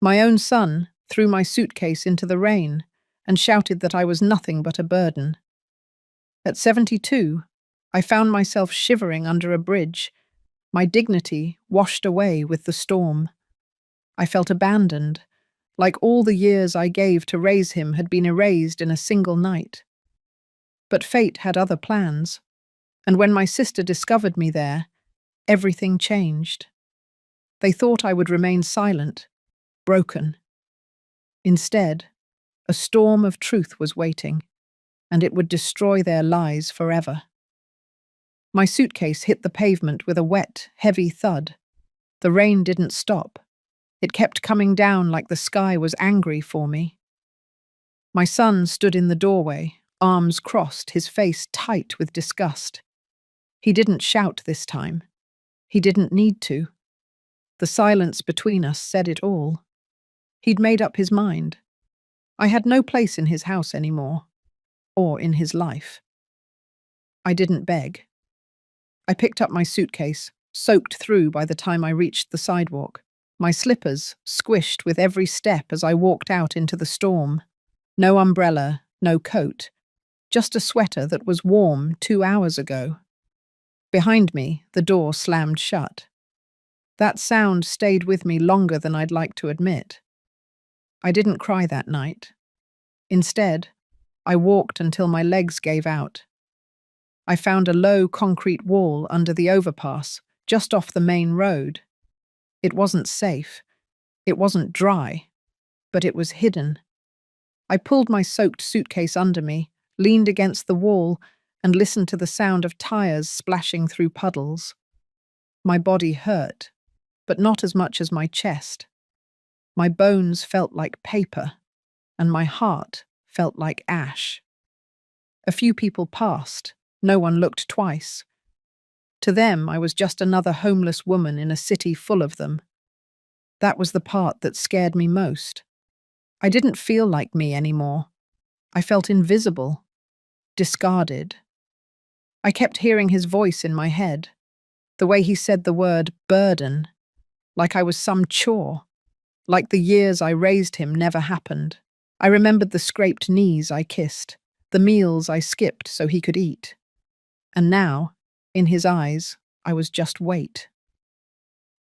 My own son threw my suitcase into the rain and shouted that I was nothing but a burden. At 72, I found myself shivering under a bridge, my dignity washed away with the storm. I felt abandoned, like all the years I gave to raise him had been erased in a single night. But fate had other plans, and when my sister discovered me there, everything changed. They thought I would remain silent, broken. Instead, a storm of truth was waiting, and it would destroy their lies forever. My suitcase hit the pavement with a wet, heavy thud. The rain didn't stop. It kept coming down like the sky was angry for me. My son stood in the doorway, arms crossed, his face tight with disgust. He didn't shout this time. He didn't need to. The silence between us said it all. He'd made up his mind. I had no place in his house anymore, or in his life. I didn't beg. I picked up my suitcase, soaked through by the time I reached the sidewalk. My slippers squished with every step as I walked out into the storm. No umbrella, no coat, just a sweater that was warm 2 hours ago. Behind me, the door slammed shut. That sound stayed with me longer than I'd like to admit. I didn't cry that night. Instead, I walked until my legs gave out. I found a low concrete wall under the overpass, just off the main road. It wasn't safe. It wasn't dry, but it was hidden. I pulled my soaked suitcase under me, leaned against the wall, and listened to the sound of tires splashing through puddles. My body hurt, but not as much as my chest. My bones felt like paper, and my heart felt like ash. A few people passed. No one looked twice. To them, I was just another homeless woman in a city full of them. That was the part that scared me most. I didn't feel like me anymore. I felt invisible, discarded. I kept hearing his voice in my head, the way he said the word burden, like I was some chore, like the years I raised him never happened. I remembered the scraped knees I kissed, the meals I skipped so he could eat. And now, in his eyes, I was just weight.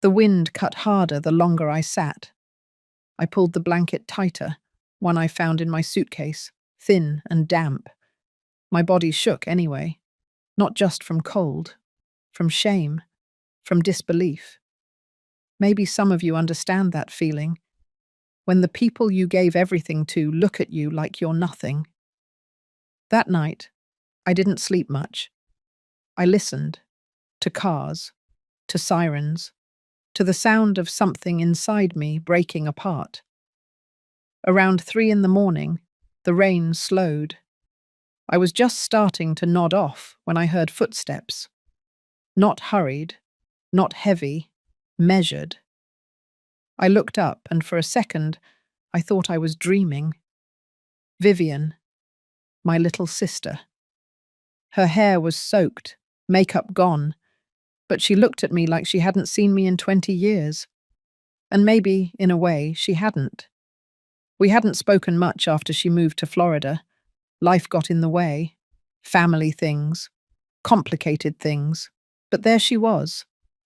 The wind cut harder the longer I sat. I pulled the blanket tighter, one I found in my suitcase, thin and damp. My body shook anyway, not just from cold, from shame, from disbelief. Maybe some of you understand that feeling, when the people you gave everything to look at you like you're nothing. That night, I didn't sleep much. I listened to cars, to sirens, to the sound of something inside me breaking apart. Around 3 a.m, the rain slowed. I was just starting to nod off when I heard footsteps. Not hurried, not heavy, measured. I looked up, and for a second, I thought I was dreaming. Vivian, my little sister. Her hair was soaked, makeup gone, but she looked at me like she hadn't seen me in 20 years. And maybe, in a way, she hadn't. We hadn't spoken much after she moved to Florida. Life got in the way. Family things. Complicated things. But there she was,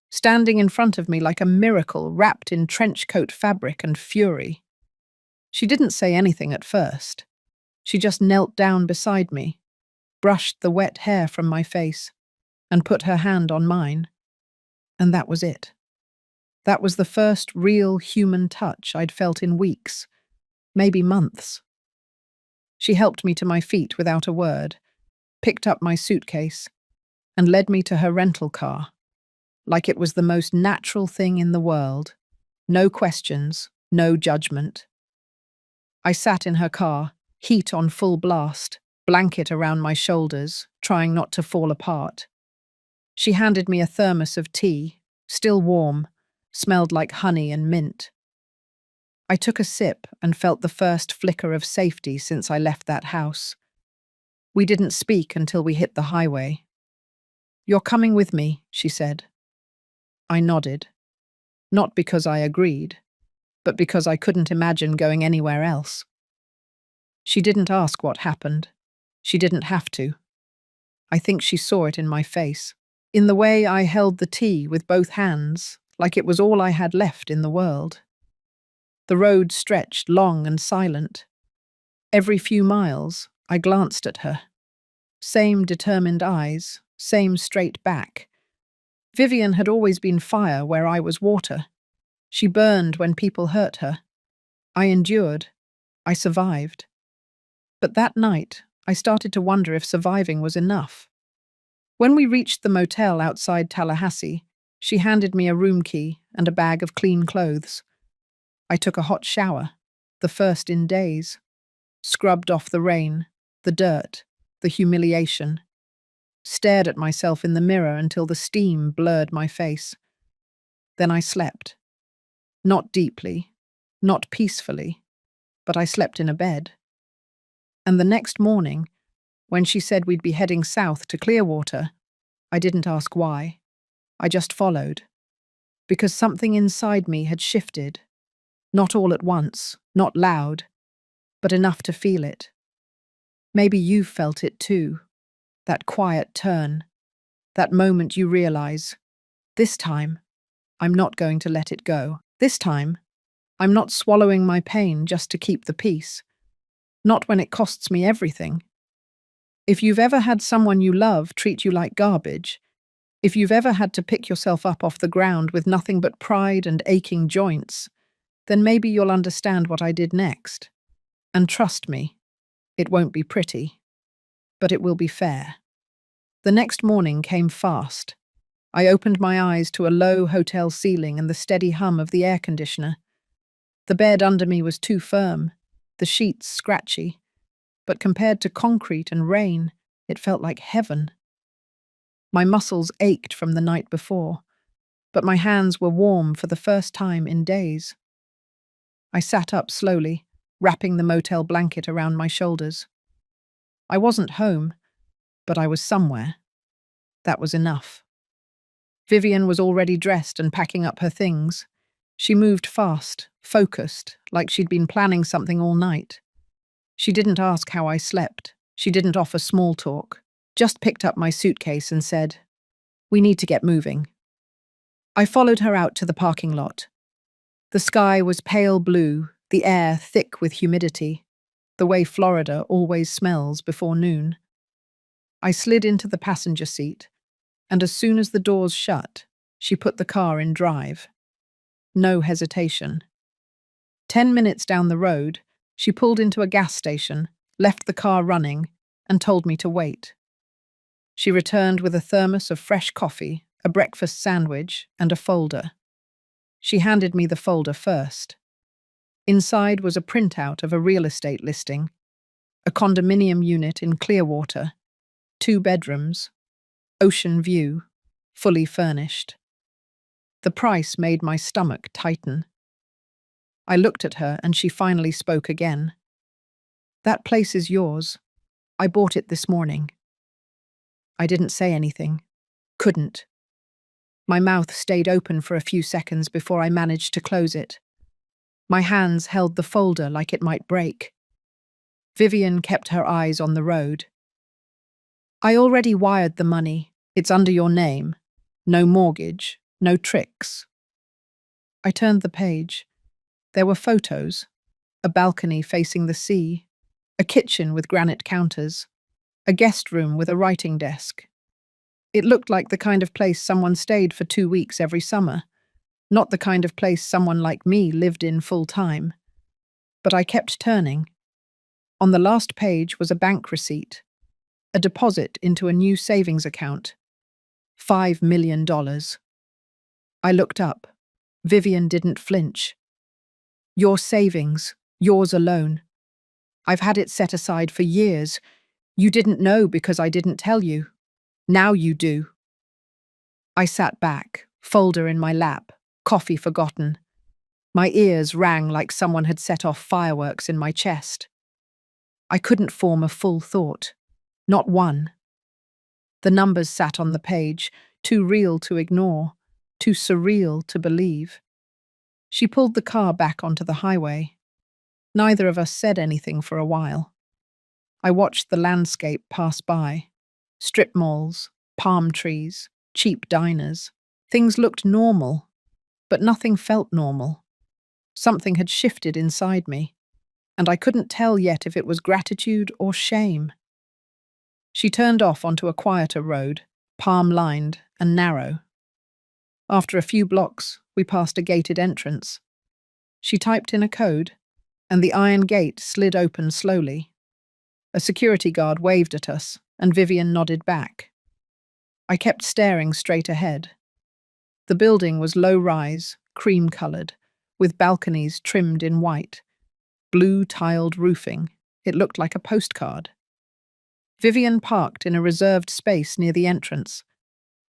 standing in front of me like a miracle wrapped in trench coat fabric and fury. She didn't say anything at first. She just knelt down beside me, brushed the wet hair from my face, and put her hand on mine. And that was it. That was the first real human touch I'd felt in weeks, maybe months. She helped me to my feet without a word, picked up my suitcase, and led me to her rental car, like it was the most natural thing in the world. No questions, no judgment. I sat in her car, heat on full blast, blanket around my shoulders, trying not to fall apart. She handed me a thermos of tea, still warm, smelled like honey and mint. I took a sip and felt the first flicker of safety since I left that house. We didn't speak until we hit the highway. "You're coming with me," she said. I nodded. Not because I agreed, but because I couldn't imagine going anywhere else. She didn't ask what happened. She didn't have to. I think she saw it in my face, in the way I held the tea with both hands, like it was all I had left in the world. The road stretched long and silent. Every few miles, I glanced at her. Same determined eyes, same straight back. Vivian had always been fire where I was water. She burned when people hurt her. I endured. I survived. But that night, I started to wonder if surviving was enough. When we reached the motel outside Tallahassee, she handed me a room key and a bag of clean clothes. I took a hot shower, the first in days, scrubbed off the rain, the dirt, the humiliation, stared at myself in the mirror until the steam blurred my face. Then I slept. Not deeply, not peacefully, but I slept in a bed. And the next morning, when she said we'd be heading south to Clearwater, I didn't ask why. I just followed. Because something inside me had shifted. Not all at once, not loud, but enough to feel it. Maybe you've felt it too. That quiet turn. That moment you realize, this time, I'm not going to let it go. This time, I'm not swallowing my pain just to keep the peace. Not when it costs me everything. If you've ever had someone you love treat you like garbage, if you've ever had to pick yourself up off the ground with nothing but pride and aching joints, then maybe you'll understand what I did next. And trust me, it won't be pretty, but it will be fair. The next morning came fast. I opened my eyes to a low hotel ceiling and the steady hum of the air conditioner. The bed under me was too firm, the sheets scratchy, but compared to concrete and rain, it felt like heaven. My muscles ached from the night before, but my hands were warm for the first time in days. I sat up slowly, wrapping the motel blanket around my shoulders. I wasn't home, but I was somewhere. That was enough. Vivian was already dressed and packing up her things. She moved fast, focused, like she'd been planning something all night. She didn't ask how I slept. She didn't offer small talk. Just picked up my suitcase and said, "We need to get moving." I followed her out to the parking lot. The sky was pale blue, the air thick with humidity, the way Florida always smells before noon. I slid into the passenger seat, and as soon as the doors shut, she put the car in drive. No hesitation. 10 minutes down the road, she pulled into a gas station, left the car running, and told me to wait. She returned with a thermos of fresh coffee, a breakfast sandwich, and a folder. She handed me the folder first. Inside was a printout of a real estate listing, a condominium unit in Clearwater, 2 bedrooms, ocean view, fully furnished. The price made my stomach tighten. I looked at her and she finally spoke again. "That place is yours. I bought it this morning." I didn't say anything. Couldn't. My mouth stayed open for a few seconds before I managed to close it. My hands held the folder like it might break. Vivian kept her eyes on the road. "I already wired the money. It's under your name. No mortgage, no tricks." I turned the page. There were photos, a balcony facing the sea, a kitchen with granite counters, a guest room with a writing desk. It looked like the kind of place someone stayed for 2 weeks every summer, not the kind of place someone like me lived in full-time. But I kept turning. On the last page was a bank receipt, a deposit into a new savings account. $5 million. I looked up. Vivian didn't flinch. "Your savings, yours alone. I've had it set aside for years. You didn't know because I didn't tell you. Now you do." I sat back, folder in my lap, coffee forgotten. My ears rang like someone had set off fireworks in my chest. I couldn't form a full thought. Not one. The numbers sat on the page, too real to ignore, too surreal to believe. She pulled the car back onto the highway. Neither of us said anything for a while. I watched the landscape pass by. Strip malls, palm trees, cheap diners. Things looked normal, but nothing felt normal. Something had shifted inside me, and I couldn't tell yet if it was gratitude or shame. She turned off onto a quieter road, palm-lined and narrow. After a few blocks, we passed a gated entrance. She typed in a code, and the iron gate slid open slowly. A security guard waved at us, and Vivian nodded back. I kept staring straight ahead. The building was low-rise, cream-coloured, with balconies trimmed in white. Blue-tiled roofing. It looked like a postcard. Vivian parked in a reserved space near the entrance.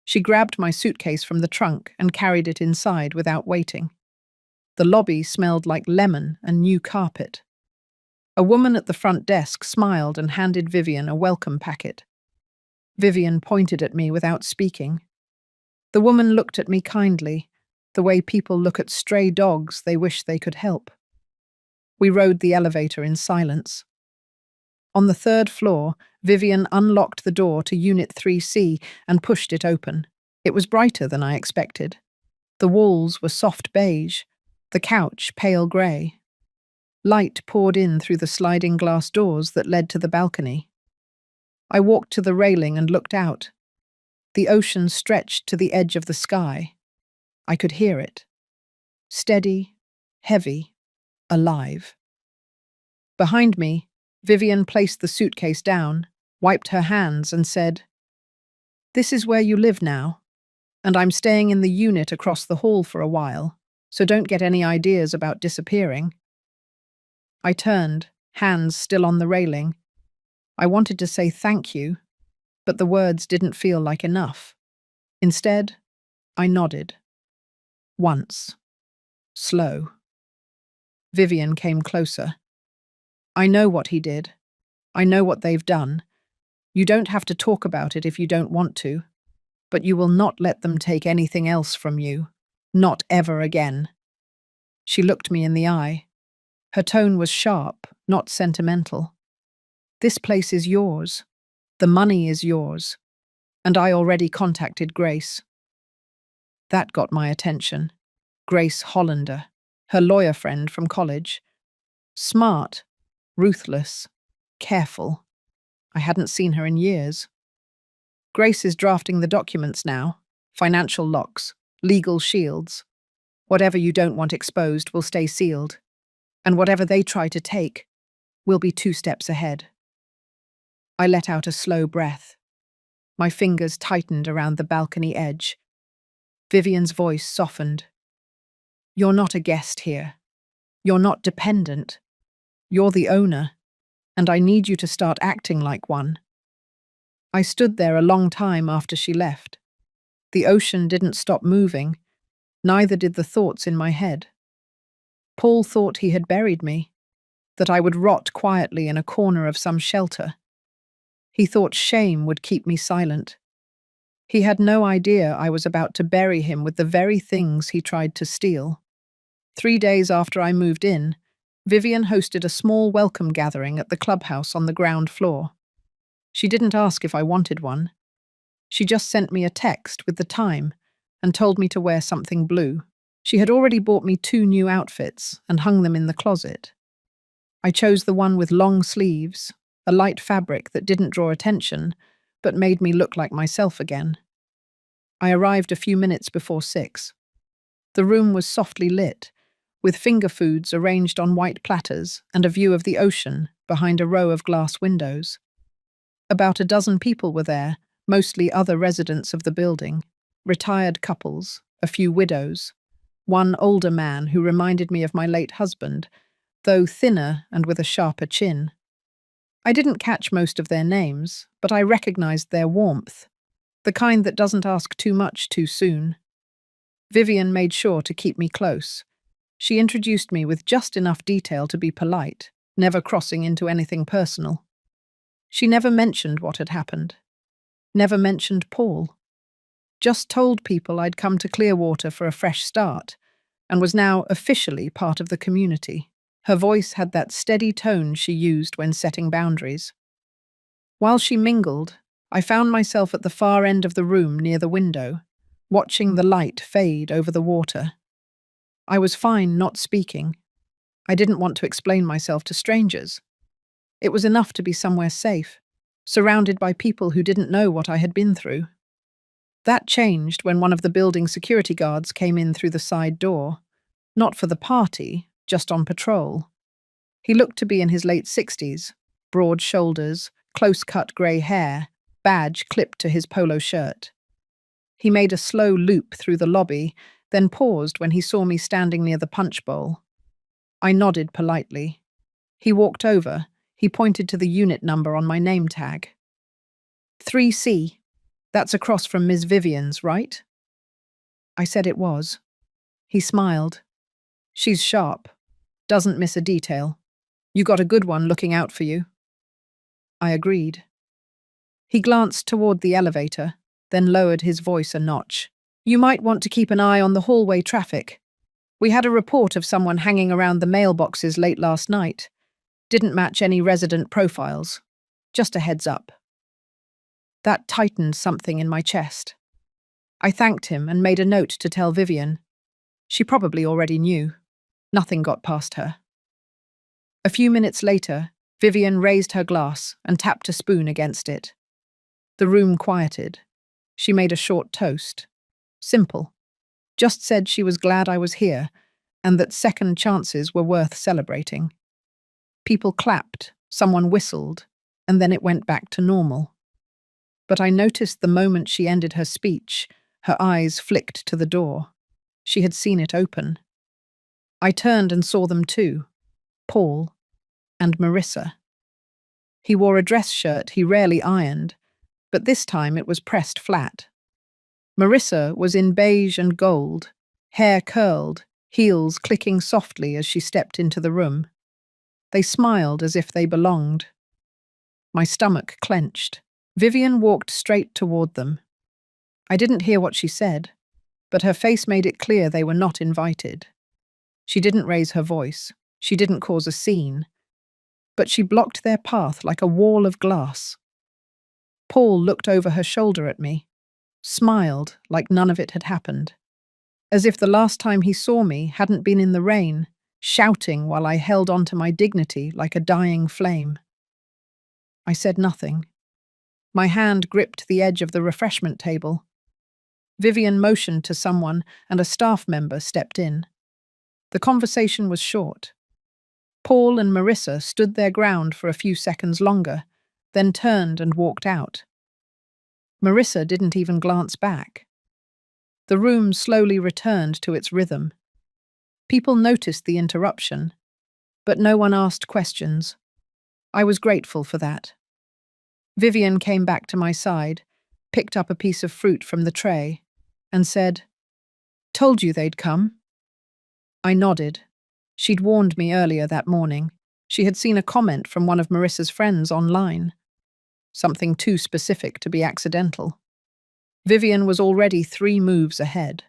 She grabbed my suitcase from the trunk and carried it inside without waiting. The lobby smelled like lemon and new carpet. A woman at the front desk smiled and handed Vivian a welcome packet. Vivian pointed at me without speaking. The woman looked at me kindly, the way people look at stray dogs they wish they could help. We rode the elevator in silence. On the third floor, Vivian unlocked the door to Unit 3C and pushed it open. It was brighter than I expected. The walls were soft beige, the couch pale grey. Light poured in through the sliding glass doors that led to the balcony. I walked to the railing and looked out. The ocean stretched to the edge of the sky. I could hear it. Steady, heavy, alive. Behind me, Vivian placed the suitcase down, wiped her hands and said, "This is where you live now, and I'm staying in the unit across the hall for a while, so don't get any ideas about disappearing." I turned, hands still on the railing. I wanted to say thank you, but the words didn't feel like enough. Instead, I nodded. Once. Slow. Vivian came closer. "I know what he did. I know what they've done. You don't have to talk about it if you don't want to, but you will not let them take anything else from you. Not ever again." She looked me in the eye. Her tone was sharp, not sentimental. "This place is yours. The money is yours. And I already contacted Grace." That got my attention. Grace Hollander, her lawyer friend from college. Smart, ruthless, careful. I hadn't seen her in years. "Grace is drafting the documents now. Financial locks, legal shields. Whatever you don't want exposed will stay sealed. And whatever they try to take will be 2 steps ahead." I let out a slow breath. My fingers tightened around the balcony edge. Vivian's voice softened. "You're not a guest here. You're not dependent. You're the owner, and I need you to start acting like one." I stood there a long time after she left. The ocean didn't stop moving, neither did the thoughts in my head. Paul thought he had buried me, that I would rot quietly in a corner of some shelter. He thought shame would keep me silent. He had no idea I was about to bury him with the very things he tried to steal. 3 days after I moved in, Vivian hosted a small welcome gathering at the clubhouse on the ground floor. She didn't ask if I wanted one. She just sent me a text with the time and told me to wear something blue. She had already bought me 2 new outfits and hung them in the closet. I chose the one with long sleeves, a light fabric that didn't draw attention, but made me look like myself again. I arrived a few minutes before 6. The room was softly lit, with finger foods arranged on white platters and a view of the ocean behind a row of glass windows. About a dozen people were there, mostly other residents of the building, retired couples, a few widows, one older man who reminded me of my late husband, though thinner and with a sharper chin. I didn't catch most of their names, but I recognized their warmth, the kind that doesn't ask too much too soon. Vivian made sure to keep me close. She introduced me with just enough detail to be polite, never crossing into anything personal. She never mentioned what had happened. Never mentioned Paul. Just told people I'd come to Clearwater for a fresh start, and was now officially part of the community. Her voice had that steady tone she used when setting boundaries. While she mingled, I found myself at the far end of the room near the window, watching the light fade over the water. I was fine not speaking. I didn't want to explain myself to strangers. It was enough to be somewhere safe, surrounded by people who didn't know what I had been through. That changed when one of the building security guards came in through the side door, not for the party, just on patrol. He looked to be in his late 60s, broad shoulders, close-cut grey hair, badge clipped to his polo shirt. He made a slow loop through the lobby, then paused when he saw me standing near the punch bowl. I nodded politely. He walked over. He pointed to the unit number on my name tag. 3C. That's across from Ms. Vivian's, right? I said it was. He smiled. She's sharp. Doesn't miss a detail. You got a good one looking out for you. I agreed. He glanced toward the elevator, then lowered his voice a notch. You might want to keep an eye on the hallway traffic. We had a report of someone hanging around the mailboxes late last night. Didn't match any resident profiles. Just a heads up. That tightened something in my chest. I thanked him and made a note to tell Vivian. She probably already knew. Nothing got past her. A few minutes later, Vivian raised her glass and tapped a spoon against it. The room quieted. She made a short toast. Simple. Just said she was glad I was here and that second chances were worth celebrating. People clapped, someone whistled, and then it went back to normal. But I noticed the moment she ended her speech, her eyes flicked to the door. She had seen it open. I turned and saw them too, Paul and Marissa. He wore a dress shirt he rarely ironed, but this time it was pressed flat. Marissa was in beige and gold, hair curled, heels clicking softly as she stepped into the room. They smiled as if they belonged. My stomach clenched. Vivian walked straight toward them. I didn't hear what she said, but her face made it clear they were not invited. She didn't raise her voice. She didn't cause a scene. But she blocked their path like a wall of glass. Paul looked over her shoulder at me, smiled like none of it had happened, as if the last time he saw me hadn't been in the rain, shouting while I held on to my dignity like a dying flame. I said nothing. My hand gripped the edge of the refreshment table. Vivian motioned to someone and a staff member stepped in. The conversation was short. Paul and Marissa stood their ground for a few seconds longer, then turned and walked out. Marissa didn't even glance back. The room slowly returned to its rhythm. People noticed the interruption, but no one asked questions. I was grateful for that. Vivian came back to my side, picked up a piece of fruit from the tray, and said, "Told you they'd come." I nodded. She'd warned me earlier that morning. She had seen a comment from one of Marissa's friends online. Something too specific to be accidental. Vivian was already 3 moves ahead.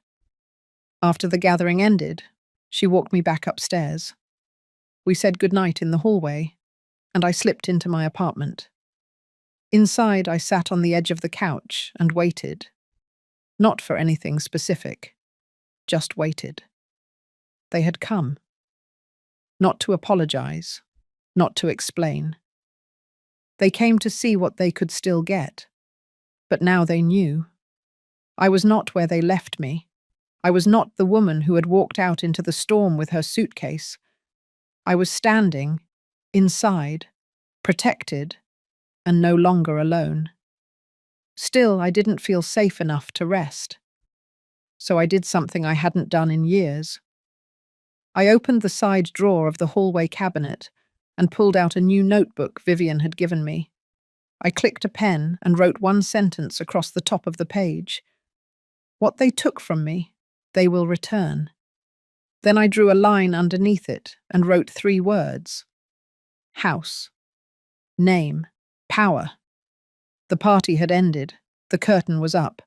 After the gathering ended, she walked me back upstairs. We said goodnight in the hallway, and I slipped into my apartment. Inside, I sat on the edge of the couch and waited. Not for anything specific, just waited. They had come. Not to apologize, not to explain. They came to see what they could still get. But now they knew. I was not where they left me. I was not the woman who had walked out into the storm with her suitcase. I was standing, inside, protected, and no longer alone. Still, I didn't feel safe enough to rest. So I did something I hadn't done in years. I opened the side drawer of the hallway cabinet and pulled out a new notebook Vivian had given me. I clicked a pen and wrote one sentence across the top of the page. What they took from me, they will return. Then I drew a line underneath it and wrote 3 words. House. Name. Power. The party had ended, the curtain was up,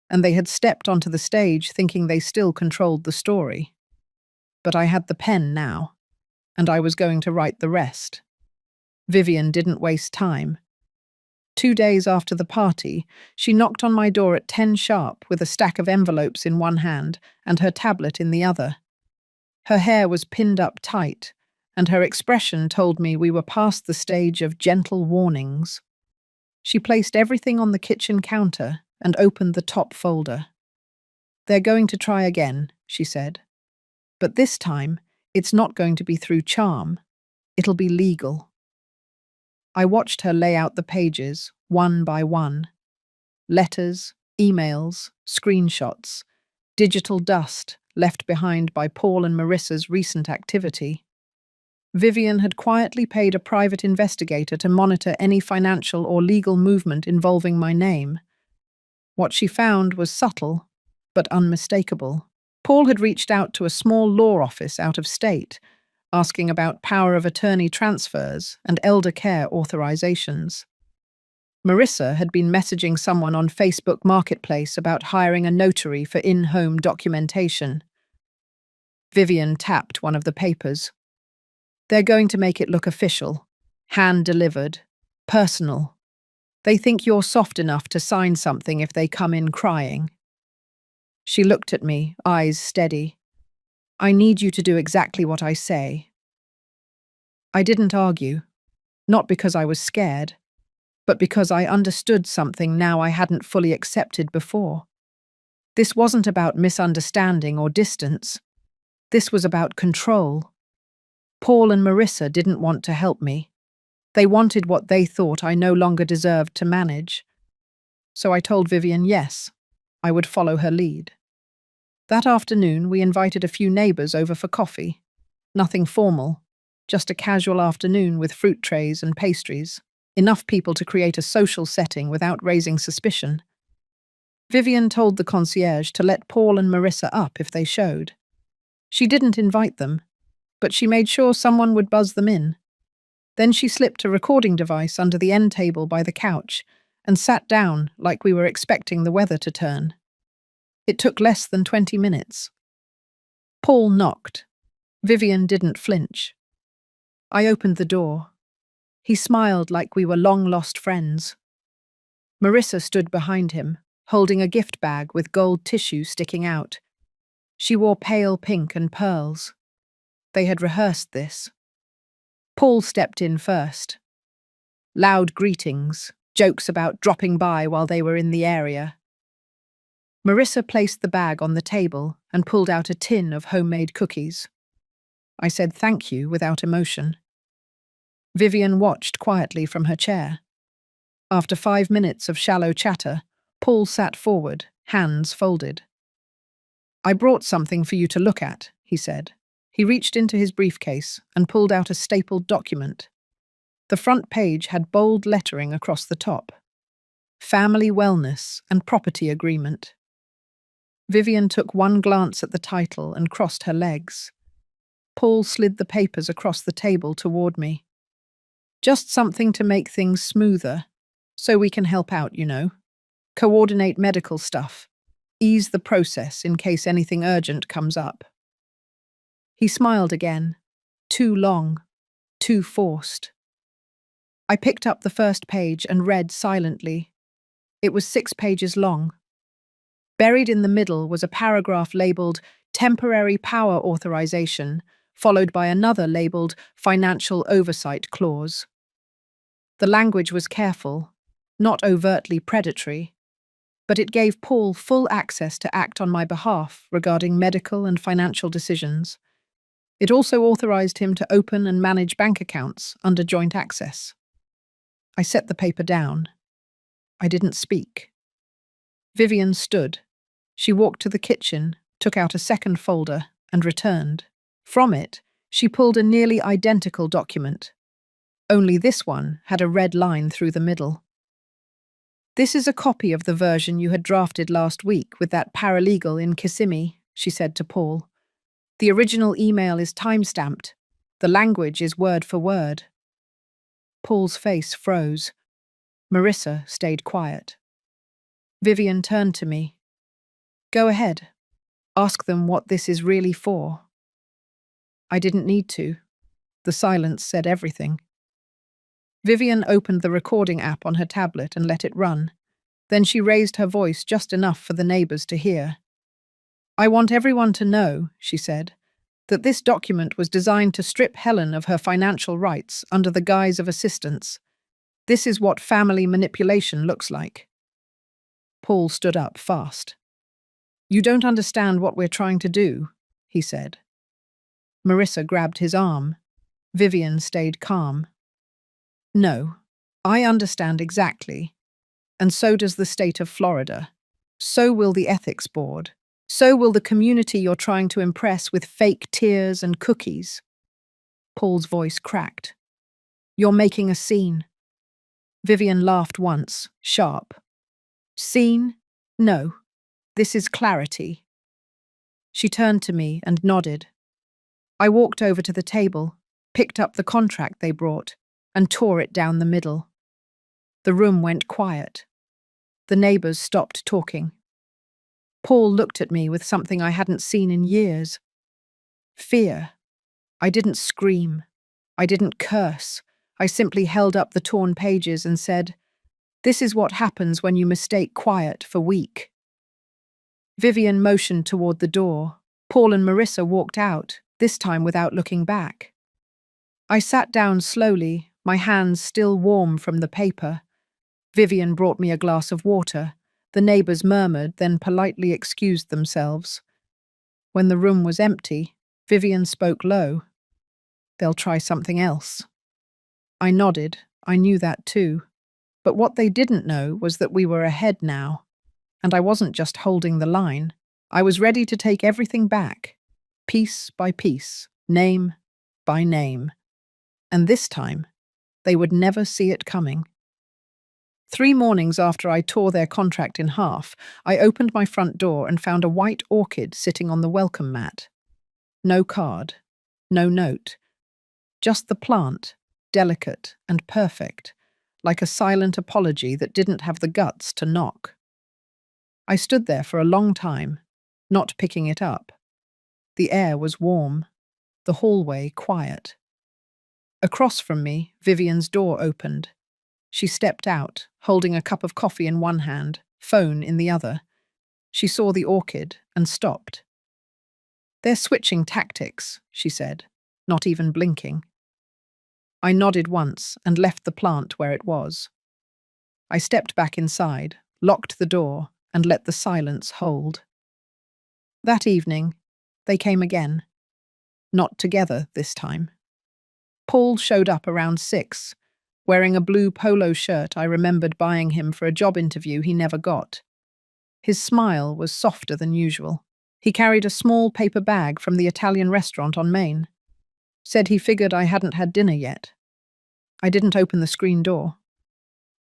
and they had stepped onto the stage thinking they still controlled the story. But I had the pen now, and I was going to write the rest. Vivian didn't waste time. 2 days after the party, she knocked on my door at 10 sharp with a stack of envelopes in one hand and her tablet in the other. Her hair was pinned up tight, and her expression told me we were past the stage of gentle warnings. She placed everything on the kitchen counter and opened the top folder. "They're going to try again," she said. "But this time, it's not going to be through charm. It'll be legal." I watched her lay out the pages, one by one. Letters, emails, screenshots, digital dust left behind by Paul and Marissa's recent activity. Vivian had quietly paid a private investigator to monitor any financial or legal movement involving my name. What she found was subtle, but unmistakable. Paul had reached out to a small law office out of state, asking about power of attorney transfers and elder care authorizations. Marissa had been messaging someone on Facebook Marketplace about hiring a notary for in-home documentation. Vivian tapped one of the papers. "They're going to make it look official, hand-delivered, personal. They think you're soft enough to sign something if they come in crying." She looked at me, eyes steady. "I need you to do exactly what I say." I didn't argue, not because I was scared, but because I understood something now I hadn't fully accepted before. This wasn't about misunderstanding or distance. This was about control. Paul and Marissa didn't want to help me. They wanted what they thought I no longer deserved to manage. So I told Vivian yes, I would follow her lead. That afternoon, we invited a few neighbours over for coffee. Nothing formal, just a casual afternoon with fruit trays and pastries. Enough people to create a social setting without raising suspicion. Vivian told the concierge to let Paul and Marissa up if they showed. She didn't invite them, but she made sure someone would buzz them in. Then she slipped a recording device under the end table by the couch and sat down like we were expecting the weather to turn. It took less than 20 minutes. Paul knocked. Vivian didn't flinch. I opened the door. He smiled like we were long-lost friends. Marissa stood behind him, holding a gift bag with gold tissue sticking out. She wore pale pink and pearls. They had rehearsed this. Paul stepped in first. Loud greetings, jokes about dropping by while they were in the area. Marissa placed the bag on the table and pulled out a tin of homemade cookies. I said thank you without emotion. Vivian watched quietly from her chair. After 5 minutes of shallow chatter, Paul sat forward, hands folded. "I brought something for you to look at," he said. He reached into his briefcase and pulled out a stapled document. The front page had bold lettering across the top. Family Wellness and Property Agreement. Vivian took one glance at the title and crossed her legs. Paul slid the papers across the table toward me. "Just something to make things smoother, so we can help out, you know. Coordinate medical stuff. Ease the process in case anything urgent comes up." He smiled again. Too long. Too forced. I picked up the first page and read silently. It was 6 pages long. Buried in the middle was a paragraph labelled Temporary Power Authorization, followed by another labelled Financial Oversight Clause. The language was careful, not overtly predatory, but it gave Paul full access to act on my behalf regarding medical and financial decisions. It also authorized him to open and manage bank accounts under joint access. I set the paper down. I didn't speak. Vivian stood. She walked to the kitchen, took out a second folder, and returned. From it, she pulled a nearly identical document. Only this one had a red line through the middle. "This is a copy of the version you had drafted last week with that paralegal in Kissimmee," she said to Paul. "The original email is time-stamped. The language is word for word." Paul's face froze. Marissa stayed quiet. Vivian turned to me. "Go ahead. Ask them what this is really for." I didn't need to. The silence said everything. Vivian opened the recording app on her tablet and let it run. Then she raised her voice just enough for the neighbors to hear. "I want everyone to know," she said, "that this document was designed to strip Helen of her financial rights under the guise of assistance. This is what family manipulation looks like." Paul stood up fast. "You don't understand what we're trying to do," he said. Marissa grabbed his arm. Vivian stayed calm. "No, I understand exactly. And so does the state of Florida. So will the ethics board. So will the community you're trying to impress with fake tears and cookies." Paul's voice cracked. "You're making a scene." Vivian laughed once, sharp. "Scene? No. This is clarity." She turned to me and nodded. I walked over to the table, picked up the contract they brought, and tore it down the middle. The room went quiet. The neighbors stopped talking. Paul looked at me with something I hadn't seen in years. Fear. I didn't scream. I didn't curse. I simply held up the torn pages and said, "This is what happens when you mistake quiet for weak." Vivian motioned toward the door. Paul and Marissa walked out, this time without looking back. I sat down slowly, my hands still warm from the paper. Vivian brought me a glass of water. The neighbors murmured, then politely excused themselves. When the room was empty, Vivian spoke low. "They'll try something else." I nodded. I knew that too. But what they didn't know was that we were ahead now. And I wasn't just holding the line. I was ready to take everything back, piece by piece, name by name. And this time, they would never see it coming. 3 mornings after I tore their contract in half, I opened my front door and found a white orchid sitting on the welcome mat. No card, no note. Just the plant, delicate and perfect, like a silent apology that didn't have the guts to knock. I stood there for a long time, not picking it up. The air was warm, the hallway quiet. Across from me, Vivian's door opened. She stepped out, holding a cup of coffee in one hand, phone in the other. She saw the orchid and stopped. "They're switching tactics," she said, not even blinking. I nodded once and left the plant where it was. I stepped back inside, locked the door, and let the silence hold. That evening, they came again. Not together this time. Paul showed up around 6, wearing a blue polo shirt I remembered buying him for a job interview he never got. His smile was softer than usual. He carried a small paper bag from the Italian restaurant on Main. Said he figured I hadn't had dinner yet. I didn't open the screen door.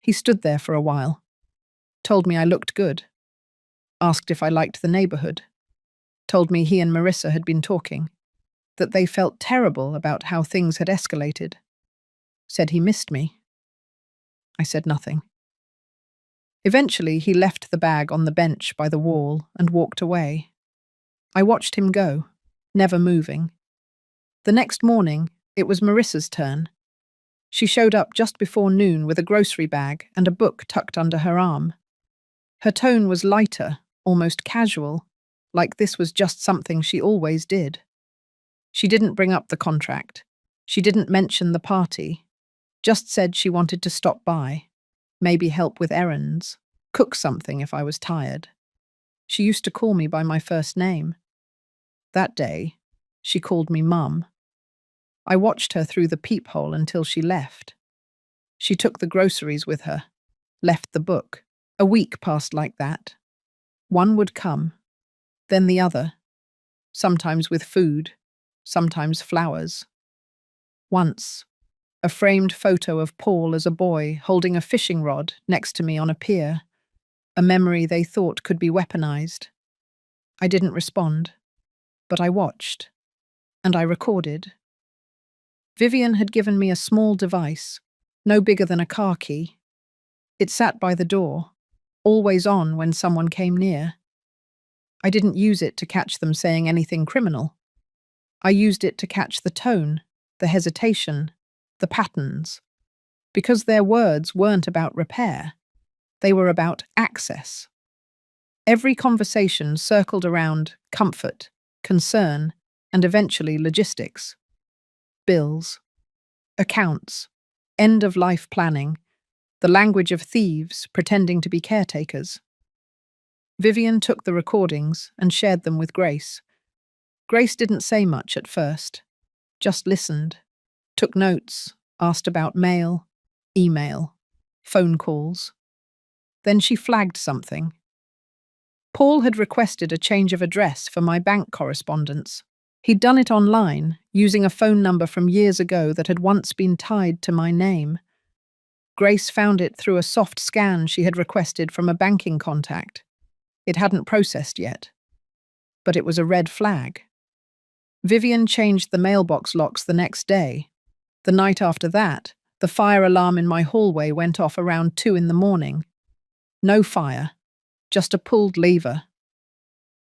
He stood there for a while. Told me I looked good. Asked if I liked the neighborhood. Told me he and Marissa had been talking. That they felt terrible about how things had escalated. Said he missed me. I said nothing. Eventually, he left the bag on the bench by the wall and walked away. I watched him go, never moving. The next morning, it was Marissa's turn. She showed up just before noon with a grocery bag and a book tucked under her arm. Her tone was lighter, almost casual, like this was just something she always did. She didn't bring up the contract. She didn't mention the party. Just said she wanted to stop by, maybe help with errands, cook something if I was tired. She used to call me by my first name. That day, she called me Mum. I watched her through the peephole until she left. She took the groceries with her, left the book. A week passed like that. One would come, then the other, sometimes with food, sometimes flowers. Once, a framed photo of Paul as a boy holding a fishing rod next to me on a pier, a memory they thought could be weaponized. I didn't respond, but I watched, and I recorded. Vivian had given me a small device, no bigger than a car key. It sat by the door, always on when someone came near. I didn't use it to catch them saying anything criminal. I used it to catch the tone, the hesitation, the patterns. Because their words weren't about repair, they were about access. Every conversation circled around comfort, concern, and eventually logistics. Bills, accounts, end-of-life planning, the language of thieves pretending to be caretakers. Vivian took the recordings and shared them with Grace. Grace didn't say much at first, just listened, took notes, asked about mail, email, phone calls. Then she flagged something. Paul had requested a change of address for my bank correspondence. He'd done it online, using a phone number from years ago that had once been tied to my name. Grace found it through a soft scan she had requested from a banking contact. It hadn't processed yet, but it was a red flag. Vivian changed the mailbox locks the next day. The night after that, the fire alarm in my hallway went off around 2 a.m. No fire, just a pulled lever.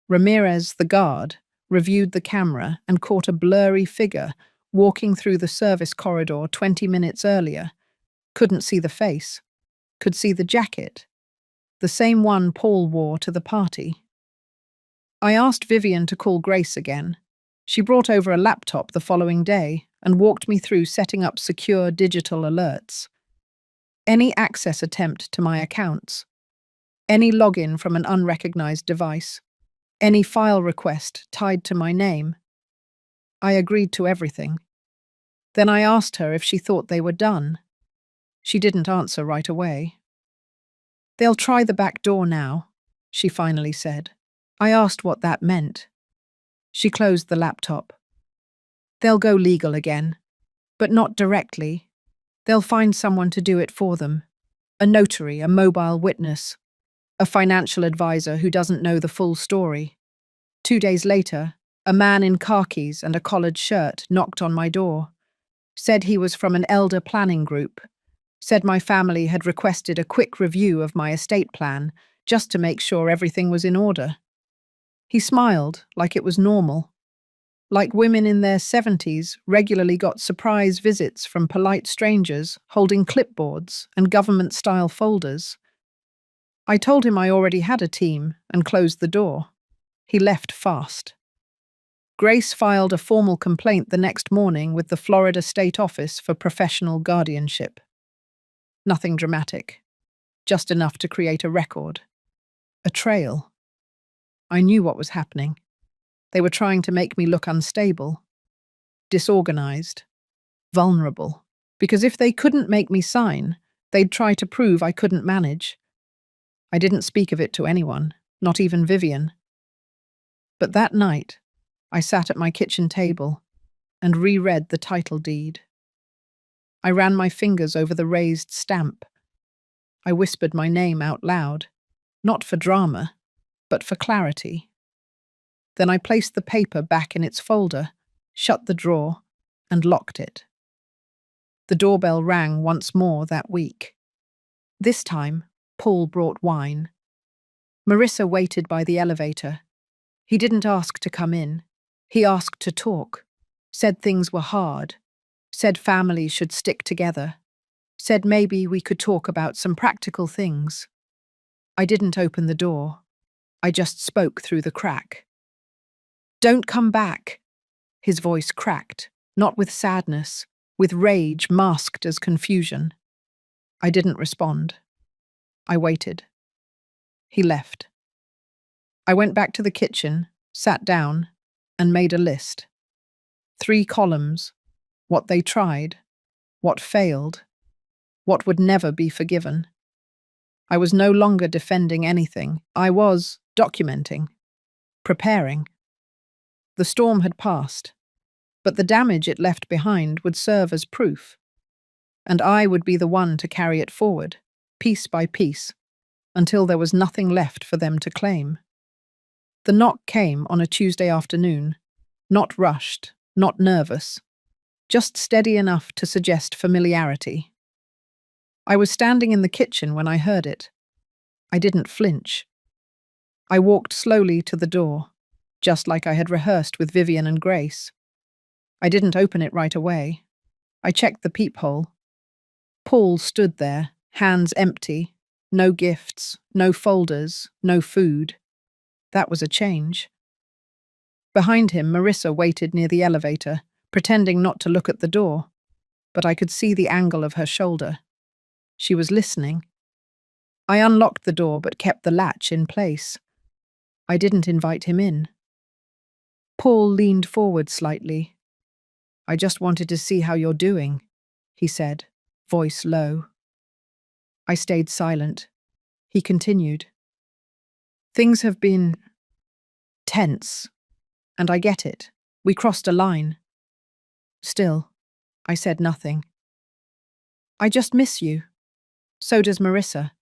Ramirez, the guard, reviewed the camera and caught a blurry figure walking through the service corridor 20 minutes earlier. Couldn't see the face, could see the jacket, the same one Paul wore to the party. I asked Vivian to call Grace again. She brought over a laptop the following day and walked me through setting up secure digital alerts. Any access attempt to my accounts, any login from an unrecognized device, any file request tied to my name. I agreed to everything. Then I asked her if she thought they were done. She didn't answer right away. "They'll try the back door now," she finally said. I asked what that meant. She closed the laptop. "They'll go legal again, but not directly. They'll find someone to do it for them. A notary, a mobile witness, a financial advisor who doesn't know the full story." 2 days later, a man in khakis and a collared shirt knocked on my door, said he was from an elder planning group, said my family had requested a quick review of my estate plan just to make sure everything was in order. He smiled like it was normal, like women in their 70s regularly got surprise visits from polite strangers holding clipboards and government-style folders. I told him I already had a team and closed the door. He left fast. Grace filed a formal complaint the next morning with the Florida State Office for Professional Guardianship. Nothing dramatic, just enough to create a record. A trail. I knew what was happening. They were trying to make me look unstable, disorganized, vulnerable, because if they couldn't make me sign, they'd try to prove I couldn't manage. I didn't speak of it to anyone, not even Vivian. But that night, I sat at my kitchen table and reread the title deed. I ran my fingers over the raised stamp. I whispered my name out loud, not for drama, but for clarity. Then I placed the paper back in its folder, shut the drawer, and locked it. The doorbell rang once more that week. This time, Paul brought wine. Marissa waited by the elevator. He didn't ask to come in. He asked to talk, said things were hard, said families should stick together, said maybe we could talk about some practical things. I didn't open the door. I just spoke through the crack. "Don't come back." His voice cracked, not with sadness, with rage masked as confusion. I didn't respond. I waited. He left. I went back to the kitchen, sat down, and made a list. 3 columns: what they tried, what failed, what would never be forgiven. I was no longer defending anything. I was documenting, preparing. The storm had passed, but the damage it left behind would serve as proof, and I would be the one to carry it forward, piece by piece, until there was nothing left for them to claim. The knock came on a Tuesday afternoon, not rushed, not nervous, just steady enough to suggest familiarity. I was standing in the kitchen when I heard it. I didn't flinch. I walked slowly to the door, just like I had rehearsed with Vivian and Grace. I didn't open it right away. I checked the peephole. Paul stood there, hands empty, no gifts, no folders, no food. That was a change. Behind him, Marissa waited near the elevator, pretending not to look at the door, but I could see the angle of her shoulder. She was listening. I unlocked the door but kept the latch in place. I didn't invite him in. Paul leaned forward slightly. "I just wanted to see how you're doing," he said, voice low. I stayed silent. He continued. "Things have been tense, and I get it. We crossed a line. Still, I said nothing. I just miss you. So does Marissa.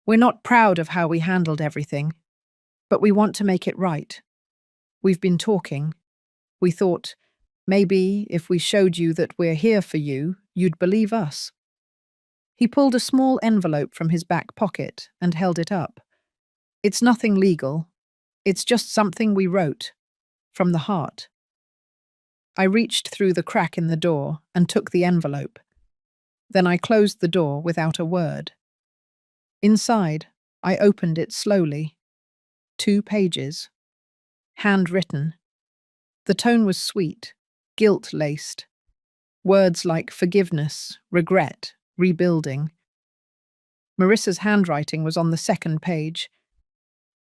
We're not proud of how we handled everything, but we want to make it right. We've been talking. We thought, maybe if we showed you that we're here for you, you'd believe us." He pulled a small envelope from his back pocket and held it up. "It's nothing legal. It's just something we wrote. From the heart." I reached through the crack in the door and took the envelope. Then I closed the door without a word. Inside, I opened it slowly. 2 pages. Handwritten. The tone was sweet, guilt-laced. Words like forgiveness, regret, rebuilding. Marissa's handwriting was on the 2nd page.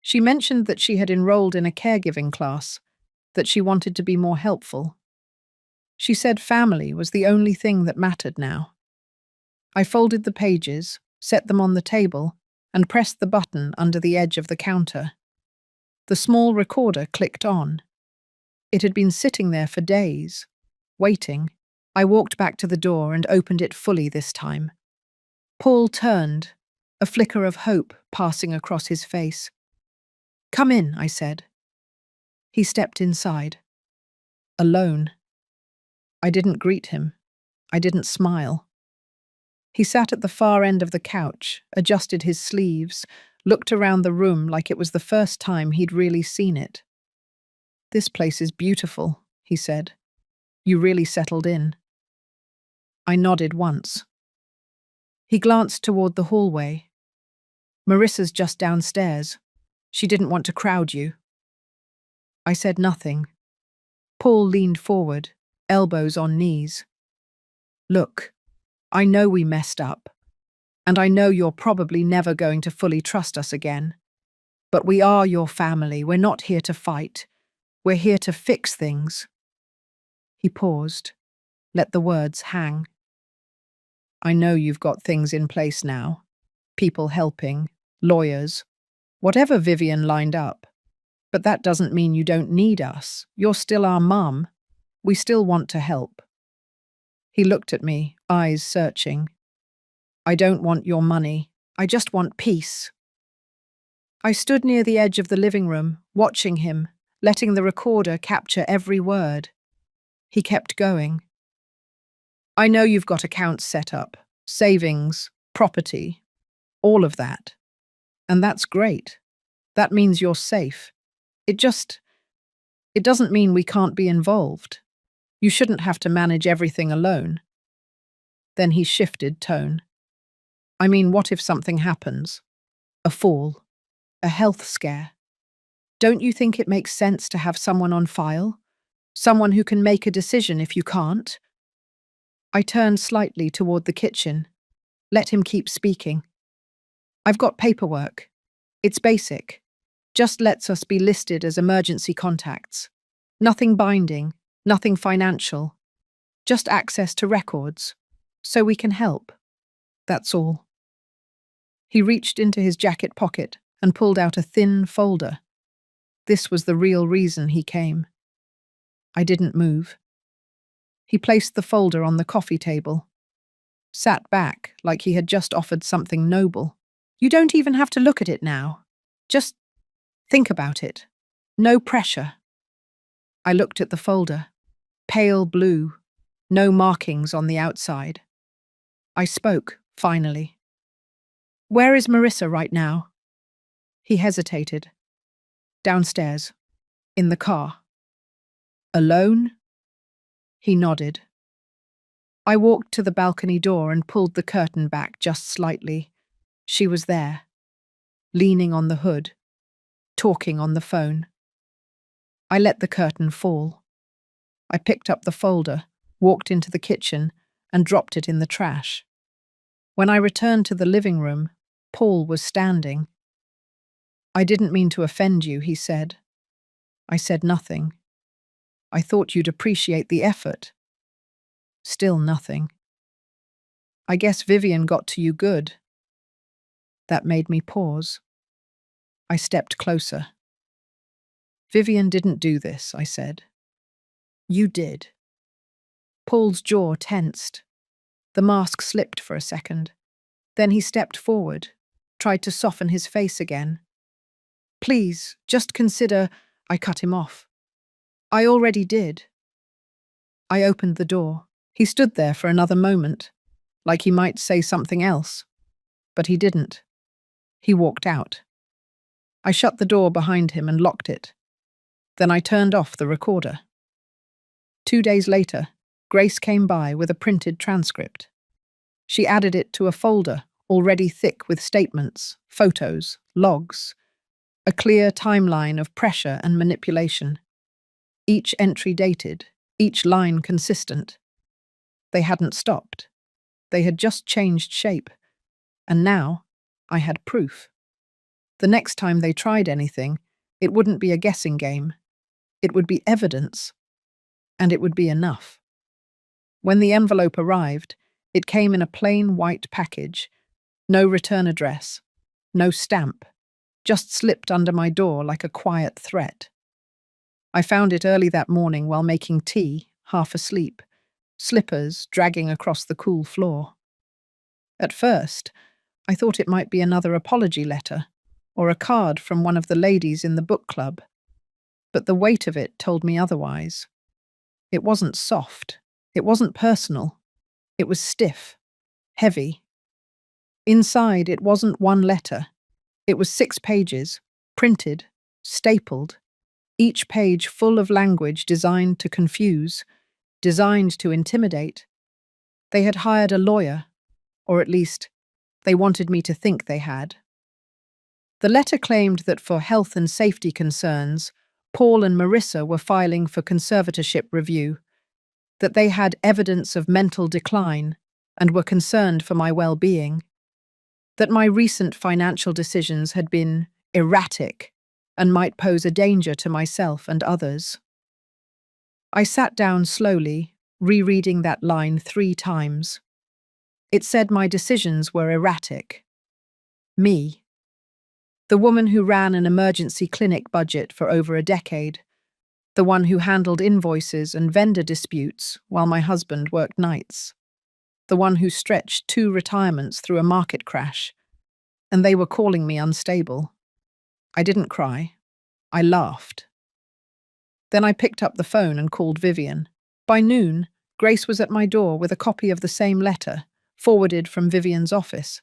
She mentioned that she had enrolled in a caregiving class, that she wanted to be more helpful. She said family was the only thing that mattered now. I folded the pages, set them on the table, and pressed the button under the edge of the counter. The small recorder clicked on. It had been sitting there for days, waiting. I walked back to the door and opened it fully this time. Paul turned, a flicker of hope passing across his face. "Come in," I said. He stepped inside. Alone. I didn't greet him. I didn't smile. He sat at the far end of the couch, adjusted his sleeves, looked around the room like it was the first time he'd really seen it. "This place is beautiful," he said. "You really settled in." I nodded once. He glanced toward the hallway. "Marissa's just downstairs. She didn't want to crowd you." I said nothing. Paul leaned forward, elbows on knees. "Look, I know we messed up, and I know you're probably never going to fully trust us again. But we are your family. We're not here to fight. We're here to fix things." He paused, let the words hang. "I know you've got things in place now. People helping, lawyers, whatever Vivian lined up. But that doesn't mean you don't need us. You're still our mum. We still want to help." He looked at me, eyes searching. "I don't want your money. I just want peace." I stood near the edge of the living room, watching him, letting the recorder capture every word. He kept going. "I know you've got accounts set up, savings, property, all of that. And that's great. That means you're safe. It doesn't mean we can't be involved. You shouldn't have to manage everything alone." Then he shifted tone. "I mean, what if something happens? A fall, a health scare. Don't you think it makes sense to have someone on file? Someone who can make a decision if you can't?" I turned slightly toward the kitchen. Let him keep speaking. "I've got paperwork. It's basic. Just lets us be listed as emergency contacts. Nothing binding, nothing financial. Just access to records. So we can help. That's all." He reached into his jacket pocket and pulled out a thin folder. This was the real reason he came. I didn't move. He placed the folder on the coffee table, sat back like he had just offered something noble. "You don't even have to look at it now. Just think about it. No pressure." I looked at the folder. Pale blue, no markings on the outside. I spoke, finally. "Where is Marissa right now?" He hesitated. "Downstairs. In the car." "Alone?" He nodded. I walked to the balcony door and pulled the curtain back just slightly. She was there, leaning on the hood, talking on the phone. I let the curtain fall. I picked up the folder, walked into the kitchen, and dropped it in the trash. When I returned to the living room, Paul was standing. "I didn't mean to offend you," he said. I said nothing. "I thought you'd appreciate the effort." Still nothing. "I guess Vivian got to you good." That made me pause. I stepped closer. "Vivian didn't do this," I said. "You did." Paul's jaw tensed. The mask slipped for a second. Then he stepped forward, tried to soften his face again. "Please, just consider—" I cut him off. "I already did." I opened the door. He stood there for another moment, like he might say something else. But he didn't. He walked out. I shut the door behind him and locked it. Then I turned off the recorder. 2 days later, Grace came by with a printed transcript. She added it to a folder already thick with statements, photos, logs, a clear timeline of pressure and manipulation. Each entry dated, each line consistent. They hadn't stopped. They had just changed shape. And now, I had proof. The next time they tried anything, it wouldn't be a guessing game. It would be evidence. And it would be enough. When the envelope arrived, it came in a plain white package. No return address. No stamp. Just slipped under my door like a quiet threat. I found it early that morning while making tea, half asleep, slippers dragging across the cool floor. At first, I thought it might be another apology letter, or a card from one of the ladies in the book club. But the weight of it told me otherwise. It wasn't soft. It wasn't personal. It was stiff, heavy. Inside, it wasn't one letter. It was 6 pages, printed, stapled, each page full of language designed to confuse, designed to intimidate. They had hired a lawyer, or at least, they wanted me to think they had. The letter claimed that for health and safety concerns, Paul and Marissa were filing for conservatorship review, that they had evidence of mental decline and were concerned for my well-being, that my recent financial decisions had been erratic and might pose a danger to myself and others. I sat down slowly, rereading that line 3 times. It said my decisions were erratic. Me. The woman who ran an emergency clinic budget for over a decade. The one who handled invoices and vendor disputes while my husband worked nights. The one who stretched 2 retirements through a market crash. And they were calling me unstable. I didn't cry. I laughed. Then I picked up the phone and called Vivian. By noon, Grace was at my door with a copy of the same letter, forwarded from Vivian's office.